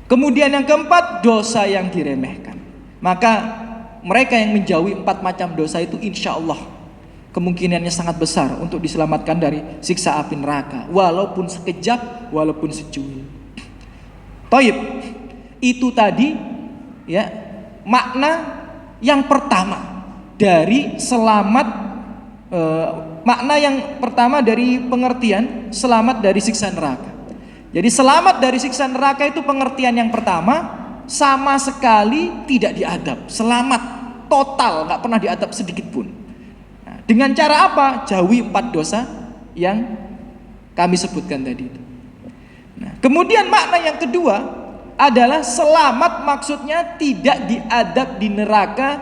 Kemudian yang keempat, dosa yang diremehkan. Maka mereka yang menjauhi 4 macam dosa itu, insya Allah kemungkinannya sangat besar untuk diselamatkan dari siksa api neraka, walaupun sekejap, walaupun secuil. Taib, itu tadi ya makna yang pertama dari selamat. Makna yang pertama dari pengertian selamat dari siksa neraka. Jadi selamat dari siksa neraka itu pengertian yang pertama, sama sekali tidak diadab, selamat total, nggak pernah diadab sedikit pun. Nah, dengan cara apa? Jauhi 4 dosa yang kami sebutkan tadi itu. Nah, kemudian makna yang kedua, adalah selamat maksudnya tidak diadab di neraka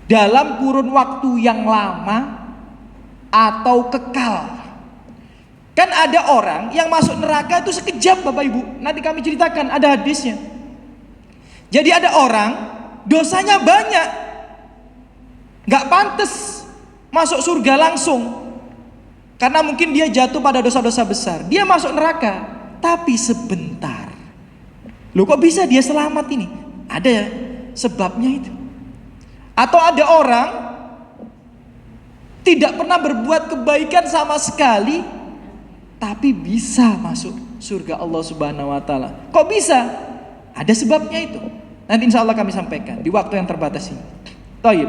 dalam kurun waktu yang lama atau kekal. Kan ada orang yang masuk neraka itu sekejap Bapak Ibu. Nanti kami ceritakan, ada hadisnya. Jadi ada orang dosanya banyak, gak pantas masuk surga langsung, karena mungkin dia jatuh pada dosa-dosa besar. Dia masuk neraka, tapi sebentar. Loh kok bisa dia selamat ini? Ada sebabnya itu. Atau ada orang tidak pernah berbuat kebaikan sama sekali, tapi bisa masuk surga Allah Subhanahu wa taala. Kok bisa? Ada sebabnya itu. Nanti insya Allah kami sampaikan di waktu yang terbatas ini. Taib.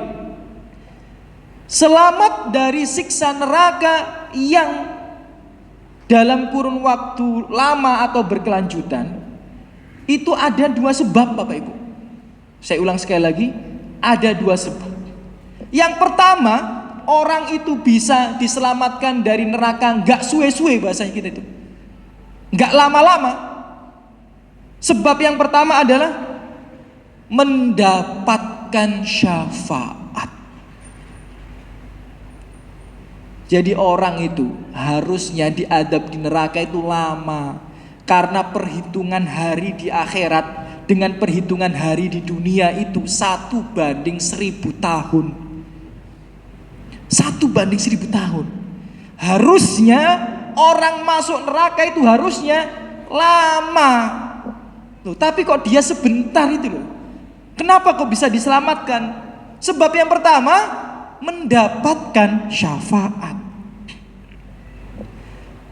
Selamat dari siksa neraka yang dalam kurun waktu lama atau berkelanjutan, itu ada dua sebab Bapak Ibu. Saya ulang sekali lagi, ada dua sebab. Yang pertama, orang itu bisa diselamatkan dari neraka nggak suwe-suwe, bahasanya kita itu, nggak lama-lama. Sebab yang pertama adalah mendapatkan syafaat. Jadi orang itu harusnya diadab di neraka itu lama, karena perhitungan hari di akhirat dengan perhitungan hari di dunia itu 1:1000 tahun. 1:1000 tahun. Harusnya orang masuk neraka itu harusnya lama. Loh, tapi kok dia sebentar itu loh. Kenapa kok bisa diselamatkan? Sebab yang pertama, mendapatkan syafaat.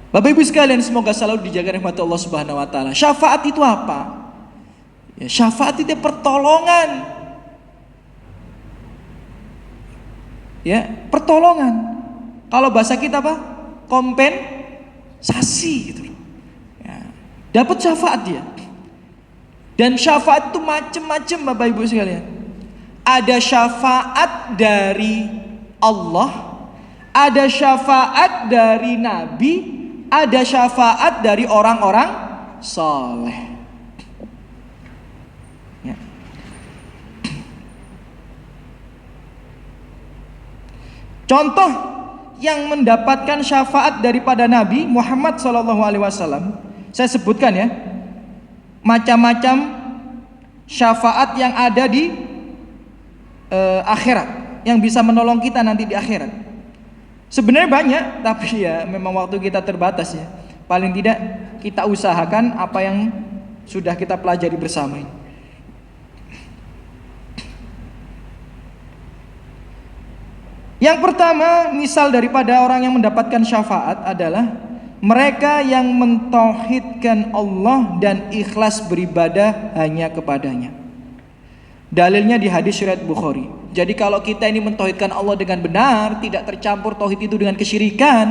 Bapak Ibu sekalian, semoga selalu dijaga rahmat Allah Subhanahu wa taala. Syafaat itu apa? Ya, syafaat itu pertolongan. Ya, pertolongan. Kalau bahasa kita apa? Kompensasi gitu. Ya, dapat syafaat dia. Dan syafaat itu macam-macam Bapak Ibu sekalian. Ada syafaat dari Allah, ada syafaat dari Nabi, ada syafaat dari orang-orang saleh. Ya. Contoh yang mendapatkan syafaat daripada Nabi Muhammad SAW, saya sebutkan ya, macam-macam syafaat yang ada di akhirat, yang bisa menolong kita nanti di akhirat. Sebenarnya banyak, tapi ya memang waktu kita terbatas ya. Paling tidak kita usahakan apa yang sudah kita pelajari bersama ini. Yang pertama, misal daripada orang yang mendapatkan syafaat adalah mereka yang mentauhidkan Allah dan ikhlas beribadah hanya kepadanya. Dalilnya di hadis riwayat Bukhari. Jadi kalau kita ini mentauhidkan Allah dengan benar, tidak tercampur tauhid itu dengan kesyirikan,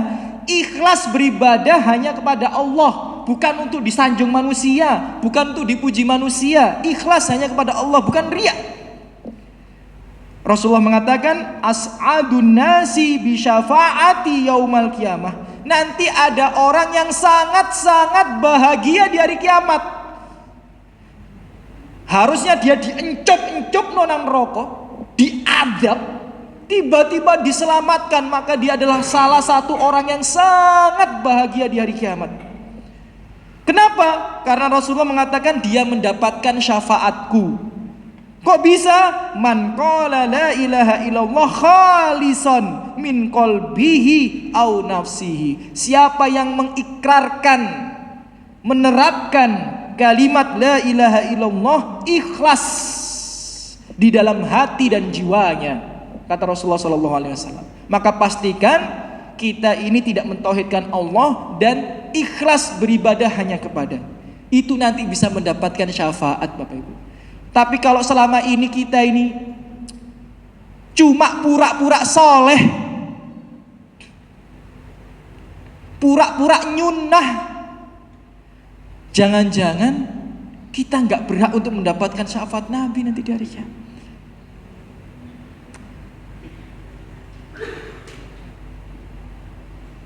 ikhlas beribadah hanya kepada Allah, bukan untuk disanjung manusia, bukan untuk dipuji manusia, ikhlas hanya kepada Allah, bukan riya. Rasulullah mengatakan, as'adun nasi bi syafaati yaumal qiyamah. Nanti ada orang yang sangat-sangat bahagia di hari kiamat. Harusnya dia diencop-encop nonang rokok, diadab, tiba-tiba diselamatkan, maka dia adalah salah satu orang yang sangat bahagia di hari kiamat. Kenapa? Karena Rasulullah mengatakan dia mendapatkan syafaatku. Kok bisa? Man qala la ilaha illallah khalisan min qalbihi au nafsihi. Siapa yang mengikrarkan, menerapkan kalimat la ilaha illallah ikhlas di dalam hati dan jiwanya, kata Rasulullah SAW, maka pastikan kita ini tidak mentauhidkan Allah dan ikhlas beribadah hanya kepada. Itu nanti bisa mendapatkan syafaat Bapak Ibu. Tapi kalau selama ini kita ini cuma pura-pura soleh, pura-pura nyunnah, jangan-jangan kita nggak berhak untuk mendapatkan syafaat Nabi nanti di hari kiamat.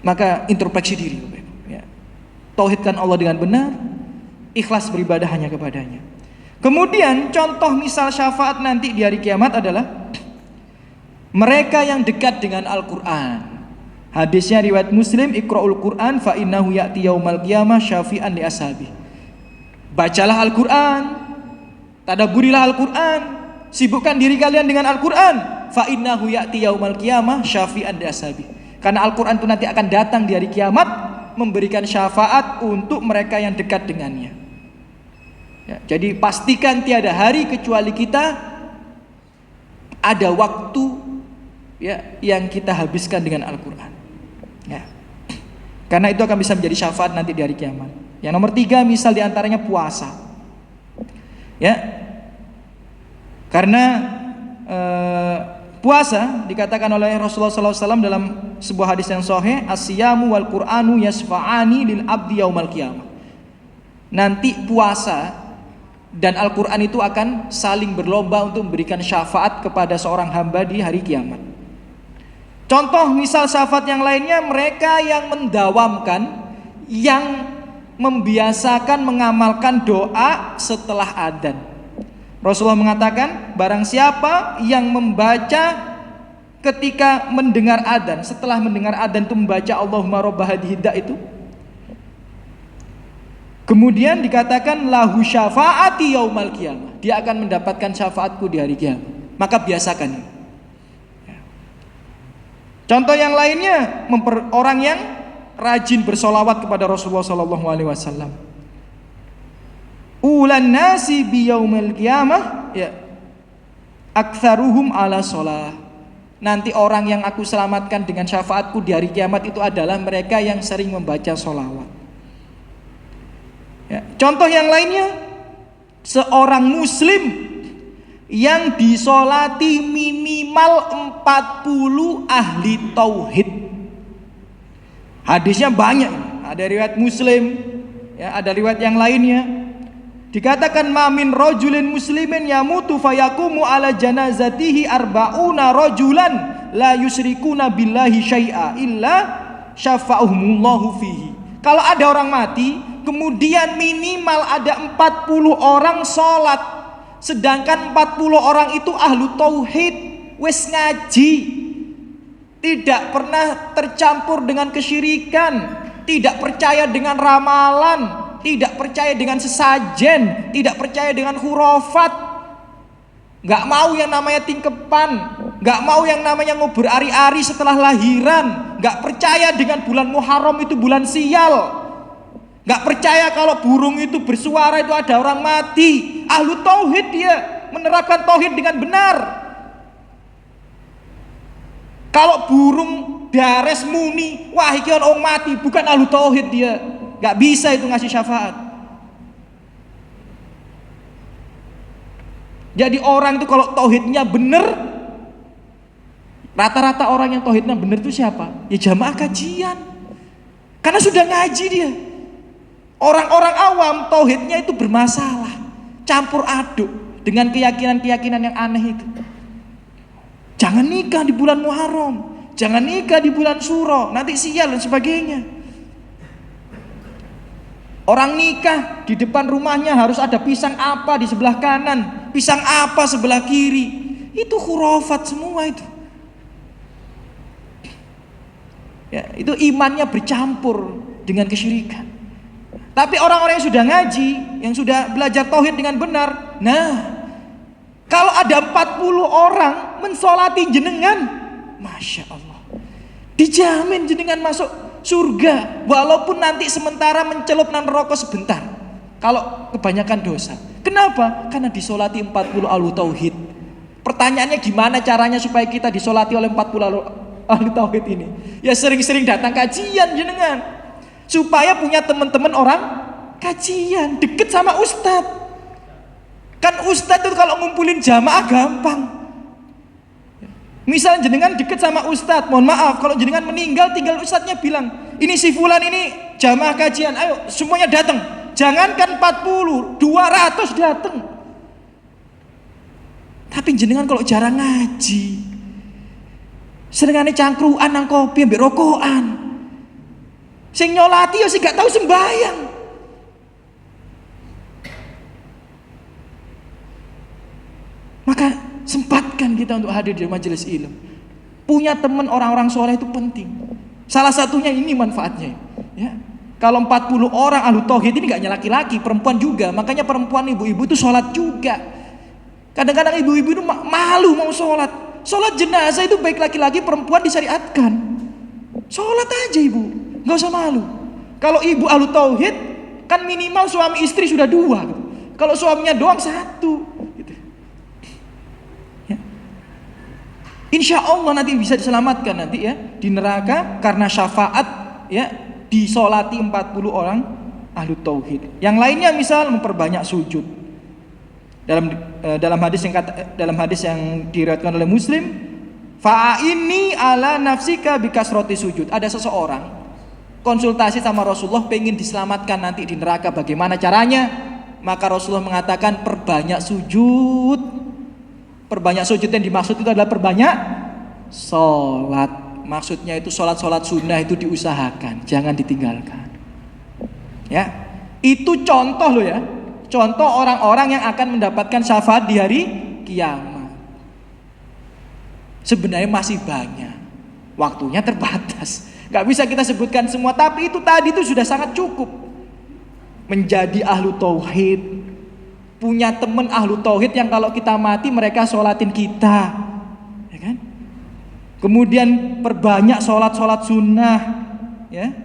Maka introspeksi diri, ya. Tauhidkan Allah dengan benar, ikhlas beribadah hanya kepadanya. Kemudian contoh misal syafaat nanti di hari kiamat adalah mereka yang dekat dengan Al-Quran. Hadisnya riwayat Muslim, Iqra'ul Quran fa innahu ya'ti yaumal qiyamah syafi'an li ashabi. Bacalah Al-Quran, tadabburilah Al-Quran, sibukkan diri kalian dengan Al-Quran. Fa innahu ya'ti yaumal qiyamah syafi'an li ashabi. Karena Al-Quran itu nanti akan datang di hari kiamat memberikan syafaat untuk mereka yang dekat dengannya. Ya, jadi pastikan tiada hari kecuali kita ada waktu ya yang kita habiskan dengan Al-Quran. Ya. Karena itu akan bisa menjadi syafaat nanti di hari kiamat. Yang nomor 3 misal diantaranya puasa. Ya, karena puasa dikatakan oleh Rasulullah SAW dalam sebuah hadis yang sahih, as-siyamu wal Qur'anu yasfa'ani lil abdi yaumal qiyamah. Nanti puasa dan Al-Quran itu akan saling berlomba untuk memberikan syafaat kepada seorang hamba di hari kiamat. Contoh misal syafaat yang lainnya, mereka yang mendawamkan, yang membiasakan mengamalkan doa setelah adzan. Rasulullah mengatakan, barang siapa yang membaca ketika mendengar adzan, setelah mendengar adzan itu membaca Allahumma robba hadhihi itu, kemudian dikatakan lahu syafaati yaumal qiyamah, dia akan mendapatkan syafaatku di hari kiamat. Maka biasakan ini. Contoh yang lainnya, orang yang rajin bersolawat kepada Rasulullah SAW. Ulan nasi bi yaumil qiyamah ya aktsaruhum ala sholah. Nanti orang yang aku selamatkan dengan syafaatku di hari kiamat itu adalah mereka yang sering membaca sholawat. Ya. Contoh yang lainnya, seorang muslim yang disolati minimal 40 ahli tauhid. Hadisnya banyak, ada riwayat Muslim, ya, ada riwayat yang lainnya. Dikatakan mamin rojulin muslimin yamutu fayakumu ala janazatihi arba'una rojulan la yusrikuna billahi syai'a illa syafa'ahumullahu fihi. Kalau ada orang mati, kemudian minimal ada 40 orang sholat, sedangkan 40 orang itu ahlu tauhid, wis ngaji, tidak pernah tercampur dengan kesyirikan, tidak percaya dengan ramalan, tidak percaya dengan sesajen, tidak percaya dengan hurafat, gak mau yang namanya tingkepan, gak mau yang namanya ngubur ari-ari setelah lahiran, gak percaya dengan bulan Muharram itu bulan sial, gak percaya kalau burung itu bersuara itu ada orang mati. Ahlu tauhid, dia menerapkan tauhid dengan benar. Kalau burung dares muni, wah iki orang mati, bukan ahlu tauhid, dia gak bisa itu ngasih syafaat. Jadi orang itu kalau tauhidnya benar, rata-rata orang yang tauhidnya benar itu siapa? Ya jamaah kajian, karena sudah ngaji dia. Orang-orang awam tauhidnya itu bermasalah, campur aduk dengan keyakinan-keyakinan yang aneh itu. Jangan nikah di bulan Muharram, jangan nikah di bulan Syuro, nanti sial dan sebagainya. Orang nikah di depan rumahnya harus ada pisang apa di sebelah kanan, pisang apa sebelah kiri. Itu khurafat semua itu. Ya, itu imannya bercampur dengan kesyirikan. Tapi orang-orang yang sudah ngaji, yang sudah belajar tauhid dengan benar, nah, kalau ada 40 orang mensolati jenengan, Masya Allah, dijamin jenengan masuk surga, walaupun nanti sementara mencelup nan rokok sebentar, kalau kebanyakan dosa. Kenapa? Karena disolati 40 ahlu tauhid. Pertanyaannya gimana caranya supaya kita disolati oleh 40 ahlu tauhid ini? Ya sering-sering datang kajian jenengan, supaya punya teman-teman orang kajian, deket sama ustadz. Kan ustadz itu kalau ngumpulin jamaah gampang. Misal jenengan deket sama ustadz, mohon maaf kalau jenengan meninggal, tinggal ustadznya bilang, ini si fulan ini jamaah kajian, ayo semuanya datang. Jangankan 40, 200 datang. Tapi jenengan kalau jarang ngaji, seringane cangkruan nang kopi ambek rokokan, sing nyolati ya sih gak tahu sembayang. Maka sempatkan kita untuk hadir di majelis ilmu. Punya teman orang-orang soleh itu penting. Salah satunya ini manfaatnya. Ya. Kalau 40 orang ahlu tauhid ini gak hanya laki-laki, perempuan juga. Makanya perempuan ibu-ibu itu sholat juga. Kadang-kadang ibu-ibu itu malu mau sholat. Sholat jenazah itu baik laki-laki perempuan disyariatkan. Sholat aja ibu, gak usah malu. Kalau ibu ahlu tauhid kan minimal suami istri sudah 2 gitu. Kalau suaminya doang 1 gitu. Ya. Insya Allah nanti bisa diselamatkan nanti ya di neraka karena syafaat ya disolati 40 orang ahlu tauhid. Yang lainnya misal memperbanyak sujud. Dalam hadis yang diriwayatkan oleh Muslim, fa'inni ala nafsika bikasroti sujud. Ada seseorang konsultasi sama Rasulullah pengen diselamatkan nanti di neraka, bagaimana caranya? Maka Rasulullah mengatakan perbanyak sujud. Perbanyak sujud yang dimaksud itu adalah perbanyak sholat. Maksudnya itu sholat sunnah itu diusahakan, jangan ditinggalkan. Ya, itu contoh loh ya. Contoh orang-orang yang akan mendapatkan syafaat di hari kiamat. Sebenarnya masih banyak, waktunya terbatas, gak bisa kita sebutkan semua. Tapi itu tadi itu sudah sangat cukup. Menjadi ahlu tauhid, punya teman ahlu tauhid yang kalau kita mati mereka sholatin kita, ya kan? Kemudian perbanyak sholat sunnah, ya.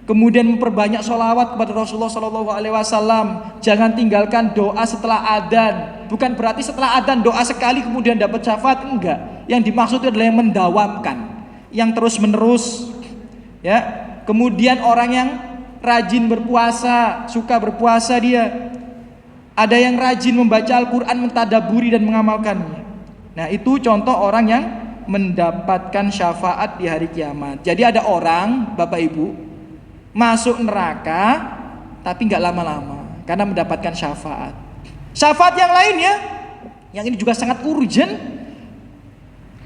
Kemudian memperbanyak sholawat kepada Rasulullah SAW. Jangan tinggalkan doa setelah adzan. Bukan berarti setelah adzan doa sekali kemudian dapat syafaat, enggak. Yang dimaksud adalah yang mendawamkan, yang terus menerus. Ya. Kemudian orang yang rajin berpuasa, suka berpuasa dia. Ada yang rajin membaca Al-Quran, mentadaburi dan mengamalkannya. Nah itu contoh orang yang mendapatkan syafaat di hari kiamat. Jadi ada orang, Bapak Ibu, masuk neraka tapi nggak lama-lama karena mendapatkan syafaat. Syafaat yang lainnya, yang ini juga sangat urgent,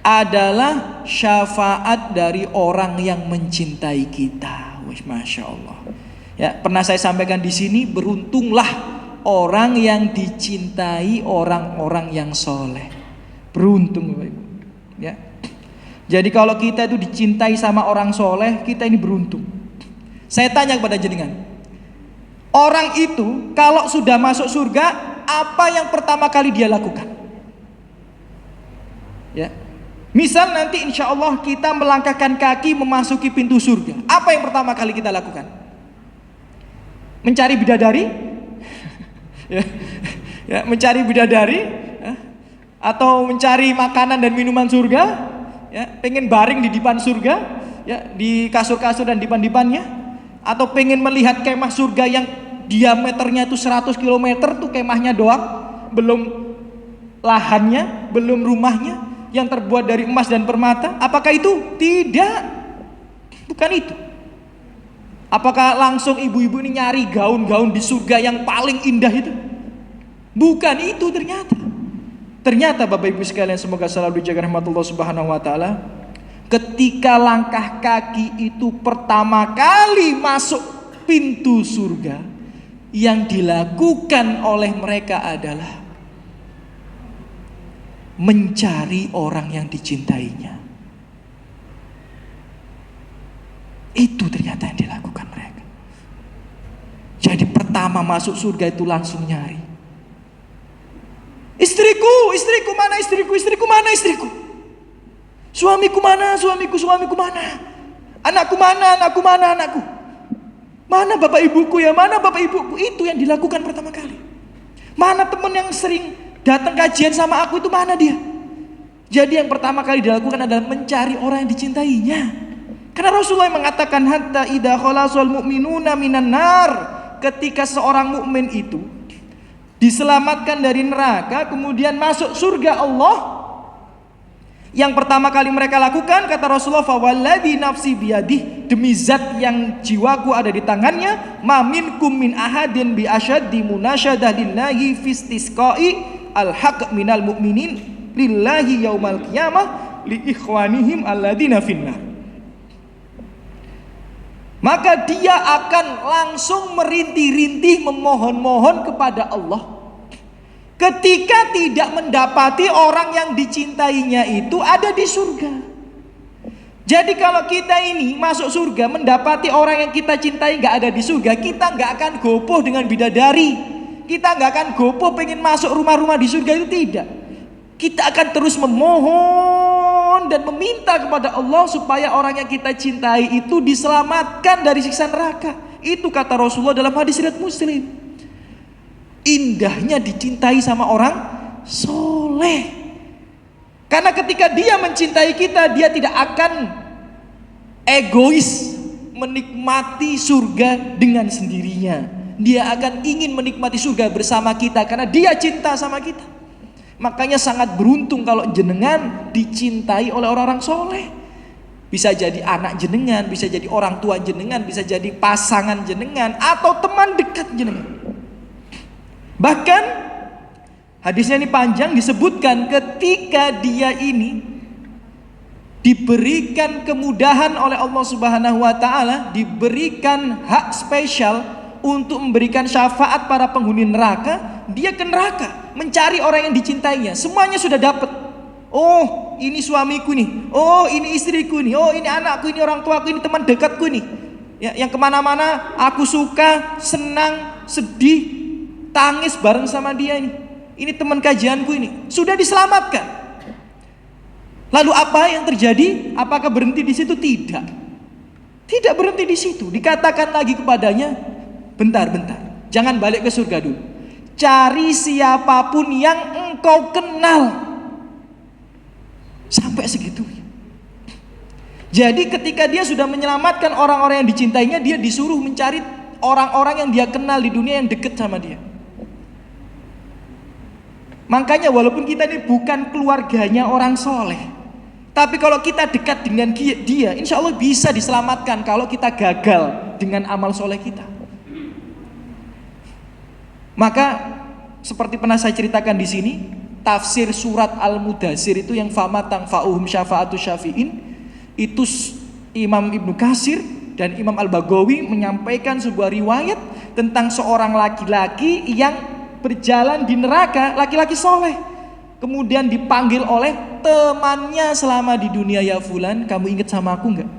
adalah syafaat dari orang yang mencintai kita. Masya Allah. Ya, pernah saya sampaikan di sini, beruntunglah orang yang dicintai orang-orang yang soleh. Beruntung Bapak Ibu. Ya. Jadi kalau kita itu dicintai sama orang soleh, kita ini beruntung. Saya tanya kepada jenengan, orang itu kalau sudah masuk surga, apa yang pertama kali dia lakukan? Ya, misal nanti insya Allah kita melangkahkan kaki memasuki pintu surga, apa yang pertama kali kita lakukan? Mencari bidadari? Ya, mencari bidadari? Ya, atau mencari makanan dan minuman surga? Ya, pengen baring di depan surga? Ya, di kasur-kasur dan dipan-dipannya? Atau pengen melihat kemah surga yang diameternya itu 100 km tuh kemahnya doang, belum lahannya, belum rumahnya yang terbuat dari emas dan permata? Apakah itu? Tidak, bukan itu. Apakah langsung ibu-ibu ini nyari gaun-gaun di surga yang paling indah itu? Bukan itu ternyata. Ternyata Bapak Ibu sekalian, semoga selalu dijaga rahmatullah subhanahu wa ta'ala, ketika langkah kaki itu pertama kali masuk pintu surga, yang dilakukan oleh mereka adalah mencari orang yang dicintainya. Itu ternyata yang dilakukan mereka. Jadi pertama masuk surga itu langsung nyari. Istriku mana istriku? Istriku mana istriku? Suamiku mana? Suamiku mana? Anakku mana? Anakku. Mana bapak ibuku ya? Mana bapak ibuku? Itu yang dilakukan pertama kali. Mana teman yang sering datang kajian sama aku itu, mana dia? Jadi yang pertama kali dilakukan adalah mencari orang yang dicintainya. Karena Rasulullah mengatakan hatta idza khalasul mu'minuna minan nar, ketika seorang mukmin itu diselamatkan dari neraka kemudian masuk surga Allah, yang pertama kali mereka lakukan, kata Rasulullah, fa walladzi nafsi biyadih, demi zat yang jiwaku ada di tangannya, ma minkum min ahadin bi asyaddi munasyadah lillahi fistisqai al-haq minal mu'minin lillahi yaumal qiyamah li ikhwanihim alladzina finnar. Maka dia akan langsung merintih-rintih memohon-mohon kepada Allah ketika tidak mendapati orang yang dicintainya itu ada di surga. Jadi kalau kita ini masuk surga mendapati orang yang kita cintai gak ada di surga, kita gak akan gopoh dengan bidadari, kita gak akan gopoh pengen masuk rumah-rumah di surga, itu tidak. Kita akan terus memohon dan meminta kepada Allah supaya orang yang kita cintai itu diselamatkan dari siksa neraka. Itu kata Rasulullah dalam hadis riwayat Muslim. Indahnya dicintai sama orang soleh. Karena ketika dia mencintai kita, dia tidak akan egois menikmati surga dengan sendirinya. Dia akan ingin menikmati surga bersama kita karena dia cinta sama kita. Makanya sangat beruntung kalau jenengan dicintai oleh orang-orang soleh. Bisa jadi anak jenengan, bisa jadi orang tua jenengan, bisa jadi pasangan jenengan, atau teman dekat jenengan. Bahkan hadisnya ini panjang, disebutkan ketika dia ini diberikan kemudahan oleh Allah Subhanahu wa taala, diberikan hak spesial untuk memberikan syafaat para penghuni neraka, dia ke neraka mencari orang yang dicintainya. Semuanya sudah dapat. Oh, ini suamiku nih. Oh, ini istriku nih. Oh, ini anakku, ini orang tuaku, ini teman dekatku nih. Ya, yang kemana-mana aku suka, senang, sedih, tangis bareng sama dia ini. Ini teman kajianku ini. Sudah diselamatkan. Lalu apa yang terjadi? Apakah berhenti di situ? Tidak. Tidak berhenti di situ. Dikatakan lagi kepadanya, bentar, jangan balik ke surga dulu. Cari siapapun yang engkau kenal. Sampai segitu. Jadi ketika dia sudah menyelamatkan orang-orang yang dicintainya, dia disuruh mencari orang-orang yang dia kenal di dunia yang dekat sama dia. Makanya walaupun kita ini bukan keluarganya orang soleh, tapi kalau kita dekat dengan dia, insya Allah bisa diselamatkan kalau kita gagal dengan amal soleh kita. Maka seperti pernah saya ceritakan di sini, tafsir surat Al-Mudaththir itu yang famatang fa'uhum syafa'atu syafi'in, itu Imam Ibnu Katsir dan Imam Al-Baghawi menyampaikan sebuah riwayat tentang seorang laki-laki yang berjalan di neraka, laki-laki soleh, kemudian dipanggil oleh temannya selama di dunia, ya fulan, kamu ingat sama aku enggak?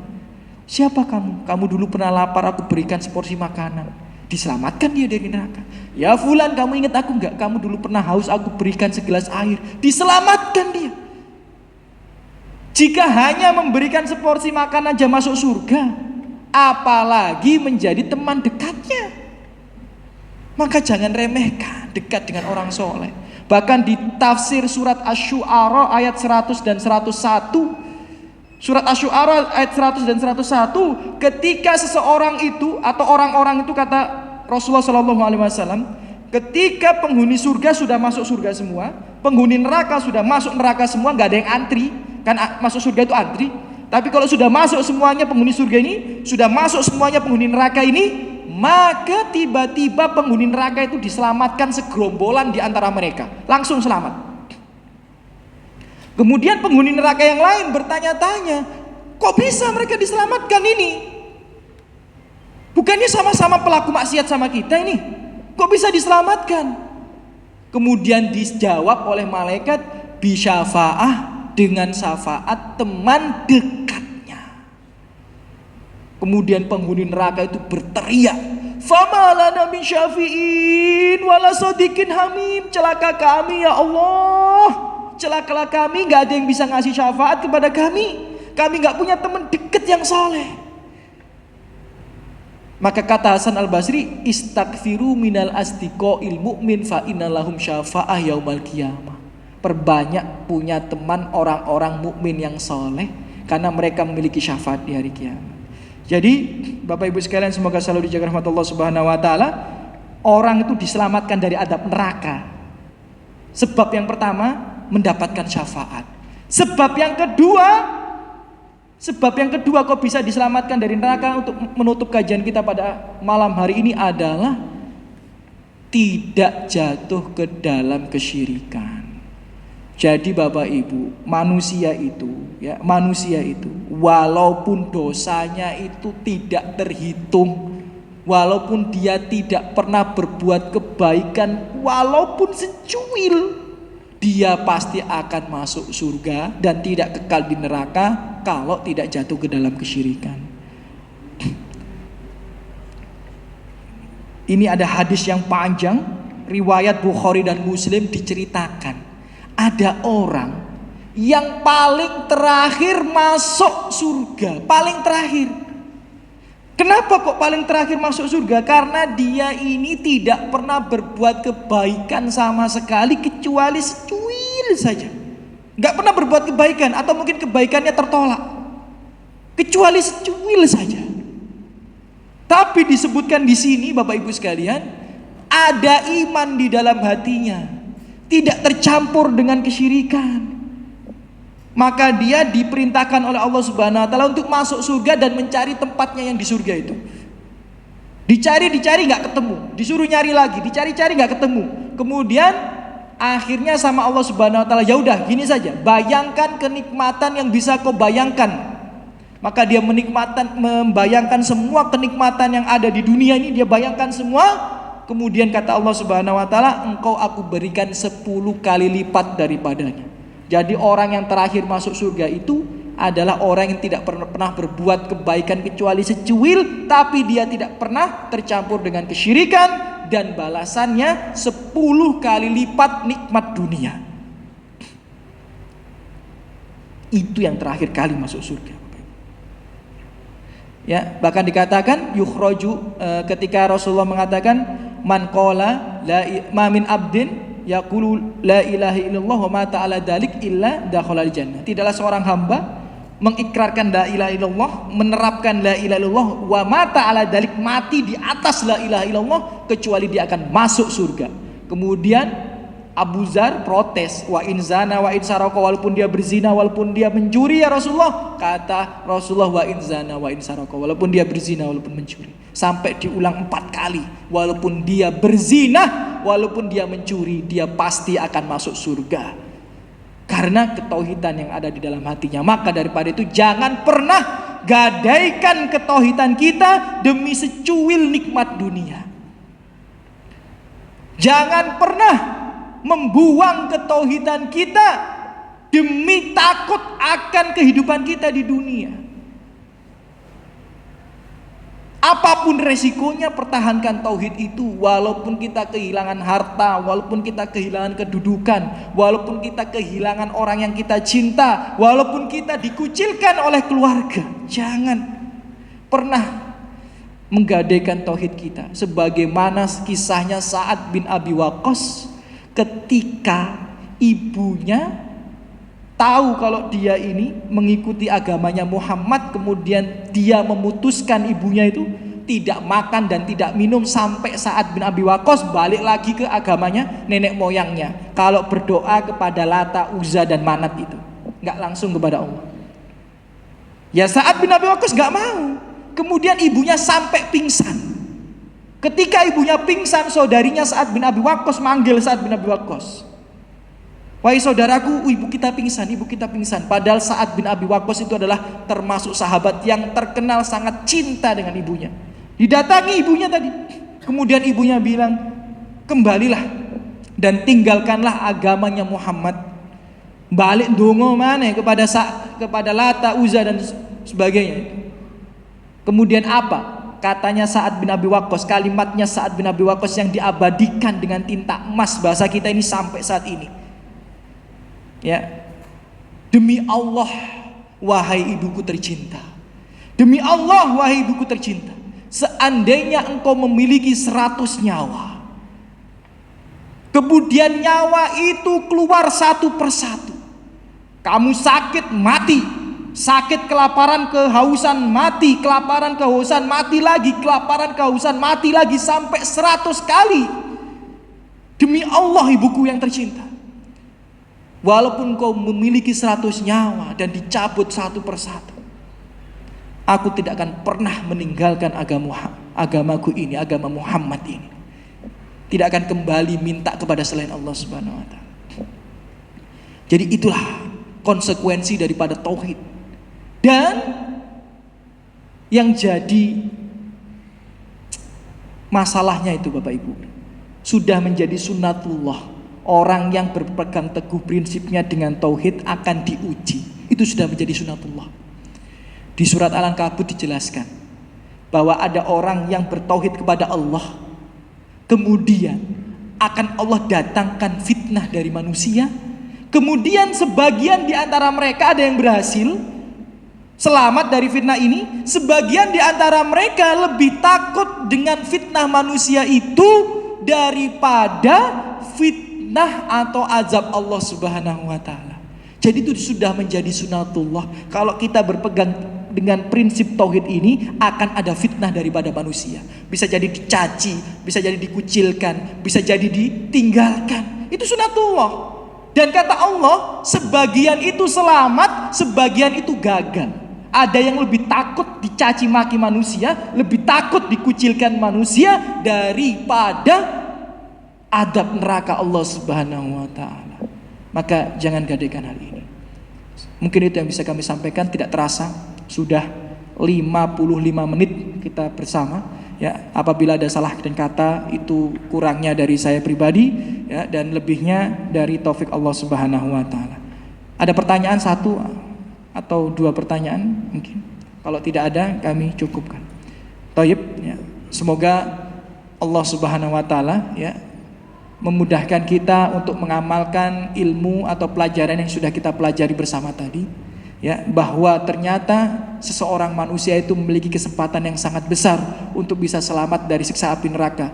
Siapa kamu? Kamu dulu pernah lapar, aku berikan seporsi makanan. Diselamatkan dia dari neraka. Ya fulan, kamu ingat aku enggak? Kamu dulu pernah haus, aku berikan segelas air. Diselamatkan dia. Jika hanya memberikan seporsi makan aja masuk surga, apalagi menjadi teman dekatnya. Maka jangan remehkan dekat dengan orang soleh. Bahkan di tafsir surat Asy-Syu'ara ayat 100 dan 101, surat Asy-Syu'ara ayat 100 dan 101, ketika seseorang itu atau orang-orang itu, kata Rasulullah SAW, ketika penghuni surga sudah masuk surga semua, penghuni neraka sudah masuk neraka semua, nggak ada yang antri, kan masuk surga itu antri. Tapi kalau sudah masuk semuanya penghuni surga ini, sudah masuk semuanya penghuni neraka ini, maka tiba-tiba penghuni neraka itu diselamatkan segerombolan di antara mereka, langsung selamat. Kemudian penghuni neraka yang lain bertanya-tanya, kok bisa mereka diselamatkan ini? Bukannya sama-sama pelaku maksiat sama kita ini? Kok bisa diselamatkan? Kemudian dijawab oleh malaikat, bisyafa'ah, dengan syafaat teman dekatnya. Kemudian penghuni neraka itu berteriak, fama lana min syafi'in wala sadiqin hamim. Celaka kami ya Allah, celakalah kami, gak ada yang bisa ngasih syafaat kepada kami. Kami gak punya teman dekat yang saleh. Maka kata Hasan Al-Basri, istaghfiru minal asdiqoil mu'min fa innalahum syafa'ah yaumal qiyamah. Perbanyak punya teman orang-orang mukmin yang saleh, karena mereka memiliki syafaat di hari kiamat. Jadi Bapak Ibu sekalian, semoga selalu dijaga rahmat Allah Subhanahu wa taala. Orang itu diselamatkan dari adab neraka. Sebab yang pertama, mendapatkan syafaat. Sebab yang kedua kok bisa diselamatkan dari neraka, untuk menutup kajian kita pada malam hari ini adalah tidak jatuh ke dalam kesyirikan. Jadi Bapak Ibu, manusia itu walaupun dosanya itu tidak terhitung walaupun dia tidak pernah berbuat kebaikan walaupun secuil, dia pasti akan masuk surga dan tidak kekal di neraka kalau tidak jatuh ke dalam kesyirikan. Ini ada hadis yang panjang, riwayat Bukhari dan Muslim, diceritakan ada orang yang paling terakhir masuk surga, paling terakhir. Kenapa kok paling terakhir masuk surga? Karena dia ini tidak pernah berbuat kebaikan sama sekali kecuali secuil saja. Gak pernah berbuat kebaikan, atau mungkin kebaikannya tertolak, kecuali secuil saja. Tapi disebutkan di sini Bapak Ibu sekalian, ada iman di dalam hatinya, tidak tercampur dengan kesyirikan. Maka dia diperintahkan oleh Allah Subhanahu wa taala untuk masuk surga dan mencari tempatnya yang di surga itu. Dicari nggak ketemu, disuruh nyari lagi, dicari nggak ketemu. Kemudian akhirnya sama Allah Subhanahu wa taala, ya udah gini saja, bayangkan kenikmatan yang bisa kau bayangkan. Maka dia membayangkan semua kenikmatan yang ada di dunia ini, dia bayangkan semua. Kemudian kata Allah Subhanahu wa taala, engkau aku berikan 10 kali lipat daripadanya. Jadi orang yang terakhir masuk surga itu adalah orang yang tidak pernah berbuat kebaikan kecuali secuil, tapi dia tidak pernah tercampur dengan kesyirikan, dan balasannya 10 kali lipat nikmat dunia. Itu yang terakhir kali masuk surga. Ya, bahkan dikatakan yukhraju, ketika Rasulullah mengatakan man qala ma min abdin yaqulu la ilaha illallah wa ma ta'ala dzalik illa dakhala jannah. Tidaklah seorang hamba mengikrarkan la ilaha illallah, menerapkan la ilaha illallah wa ma ta'ala dzalik, mati di atas la ilaha illallah, kecuali dia akan masuk surga. Kemudian Abu Dzar protes, wa in zana wa in saraka, walaupun dia berzina, walaupun dia mencuri ya Rasulullah. Kata Rasulullah, wa in zana wa in saraka, walaupun dia berzina, walaupun mencuri. Sampai diulang 4 kali, walaupun dia berzina, walaupun dia mencuri, dia pasti akan masuk surga. Karena ketauhidan yang ada di dalam hatinya. Maka daripada itu jangan pernah gadaikan ketauhidan kita demi secuil nikmat dunia. Jangan pernah membuang ketauhidan kita demi takut akan kehidupan kita di dunia. Apapun resikonya, pertahankan tauhid itu. Walaupun kita kehilangan harta, walaupun kita kehilangan kedudukan, walaupun kita kehilangan orang yang kita cinta, walaupun kita dikucilkan oleh keluarga, jangan pernah menggadaikan tauhid kita. Sebagaimana kisahnya Sa'ad bin Abi Waqqas, ketika ibunya tahu kalau dia ini mengikuti agamanya Muhammad, kemudian dia memutuskan ibunya itu tidak makan dan tidak minum sampai Sa'ad bin Abi Waqqas balik lagi ke agamanya nenek moyangnya. Kalau berdoa kepada Lata, Uzza dan Manat itu, nggak langsung kepada Allah. Ya Sa'ad bin Abi Waqqas nggak mau. Kemudian ibunya sampai pingsan. Ketika ibunya pingsan, saudarinya Sa'ad bin Abi Waqqas manggil Sa'ad bin Abi Waqqas. Wahai saudaraku, ibu kita pingsan, ibu kita pingsan. Padahal Sa'ad bin Abi Waqqas itu adalah termasuk sahabat yang terkenal sangat cinta dengan ibunya. Didatangi ibunya tadi. Kemudian ibunya bilang, kembalilah dan tinggalkanlah agamanya Muhammad. Balik dongo mana kepada Lata, Uzza dan sebagainya. Kemudian apa? Katanya Sa'ad bin Abi Waqqas, kalimatnya Sa'ad bin Abi Waqqas yang diabadikan dengan tinta emas bahasa kita ini sampai saat ini. Ya, demi Allah wahai ibuku tercinta, demi Allah wahai ibuku tercinta, seandainya engkau memiliki 100 nyawa, kemudian nyawa itu keluar satu persatu, kamu sakit mati, sakit kelaparan kehausan mati, kelaparan kehausan mati lagi, kelaparan kehausan mati lagi, sampai 100 kali, demi Allah ibuku yang tercinta, walaupun kau memiliki 100 nyawa dan dicabut satu persatu, aku tidak akan pernah meninggalkan agamaku ini, agama Muhammad ini. Tidak akan kembali minta kepada selain Allah Subhanahu wa taala. Jadi itulah konsekuensi daripada tauhid. Dan yang jadi Masalahnya itu Bapak Ibu, sudah menjadi sunnatullah. Orang yang berpegang teguh prinsipnya dengan tauhid akan diuji. Itu sudah menjadi sunnatullah. Di surat Al-Ankabut dijelaskan bahwa ada orang yang bertauhid kepada Allah, kemudian akan Allah datangkan fitnah dari manusia. Kemudian sebagian di antara mereka ada yang berhasil selamat dari fitnah ini, sebagian di antara mereka lebih takut dengan fitnah manusia itu daripada fitnah atau azab Allah Subhanahu wa taala. Jadi itu sudah menjadi sunnatullah. Kalau kita berpegang dengan prinsip tauhid ini, akan ada fitnah daripada manusia. Bisa jadi dicaci, bisa jadi dikucilkan, bisa jadi ditinggalkan. Itu sunnatullah. Dan kata Allah, sebagian itu selamat, sebagian itu gagal. Ada yang lebih takut dicaci maki manusia, lebih takut dikucilkan manusia daripada adab neraka Allah Subhanahu wa taala. Maka jangan gadaikan hal ini. Mungkin itu yang bisa kami sampaikan. Tidak terasa sudah 55 menit kita bersama. Ya, apabila ada salah dan kata, itu kurangnya dari saya pribadi, ya, dan lebihnya dari taufik Allah Subhanahu wa taala. Ada pertanyaan satu atau dua pertanyaan mungkin. Kalau tidak ada, kami cukupkan. Thayyib, ya. Semoga Allah Subhanahu wa taala, ya, memudahkan kita untuk mengamalkan ilmu atau pelajaran yang sudah kita pelajari bersama tadi, ya, bahwa ternyata seseorang manusia itu memiliki kesempatan yang sangat besar untuk bisa selamat dari siksa api neraka.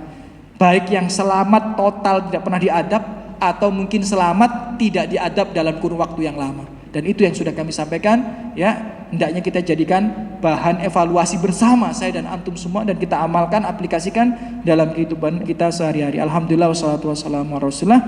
Baik yang selamat total tidak pernah diadab, atau mungkin selamat tidak diadab dalam kurun waktu yang lama. Dan itu yang sudah kami sampaikan, ya, hendaknya kita jadikan bahan evaluasi bersama, saya dan antum semua, dan kita amalkan, aplikasikan dalam kehidupan kita sehari-hari. Alhamdulillah wassalatu wassalamu ala Rasulillah.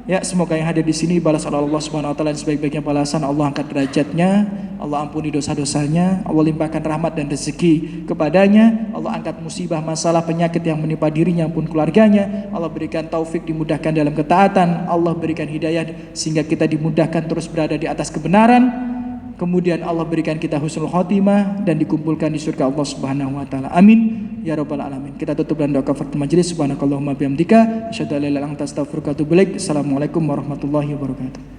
Ya, semoga yang hadir di sini balas oleh Allah Subhanahu wa taala dan sebaik-baiknya balasan. Allah angkat derajatnya, Allah ampuni dosa-dosanya, Allah limpahkan rahmat dan rezeki kepadanya, Allah angkat musibah, masalah, penyakit yang menimpa dirinya pun keluarganya, Allah berikan taufik, dimudahkan dalam ketaatan, Allah berikan hidayah sehingga kita dimudahkan terus berada di atas kebenaran. Kemudian Allah berikan kita husnul khotimah dan dikumpulkan di surga Allah Subhanahu wa taala. Amin ya rabbal alamin. Kita tutup dengan doa kafaratul majelis. Subhanakallahumma bihamdika asyhadu an la ilaha illa anta astaghfiruka wa atubu ilaik. Assalamualaikum warahmatullahi wabarakatuh.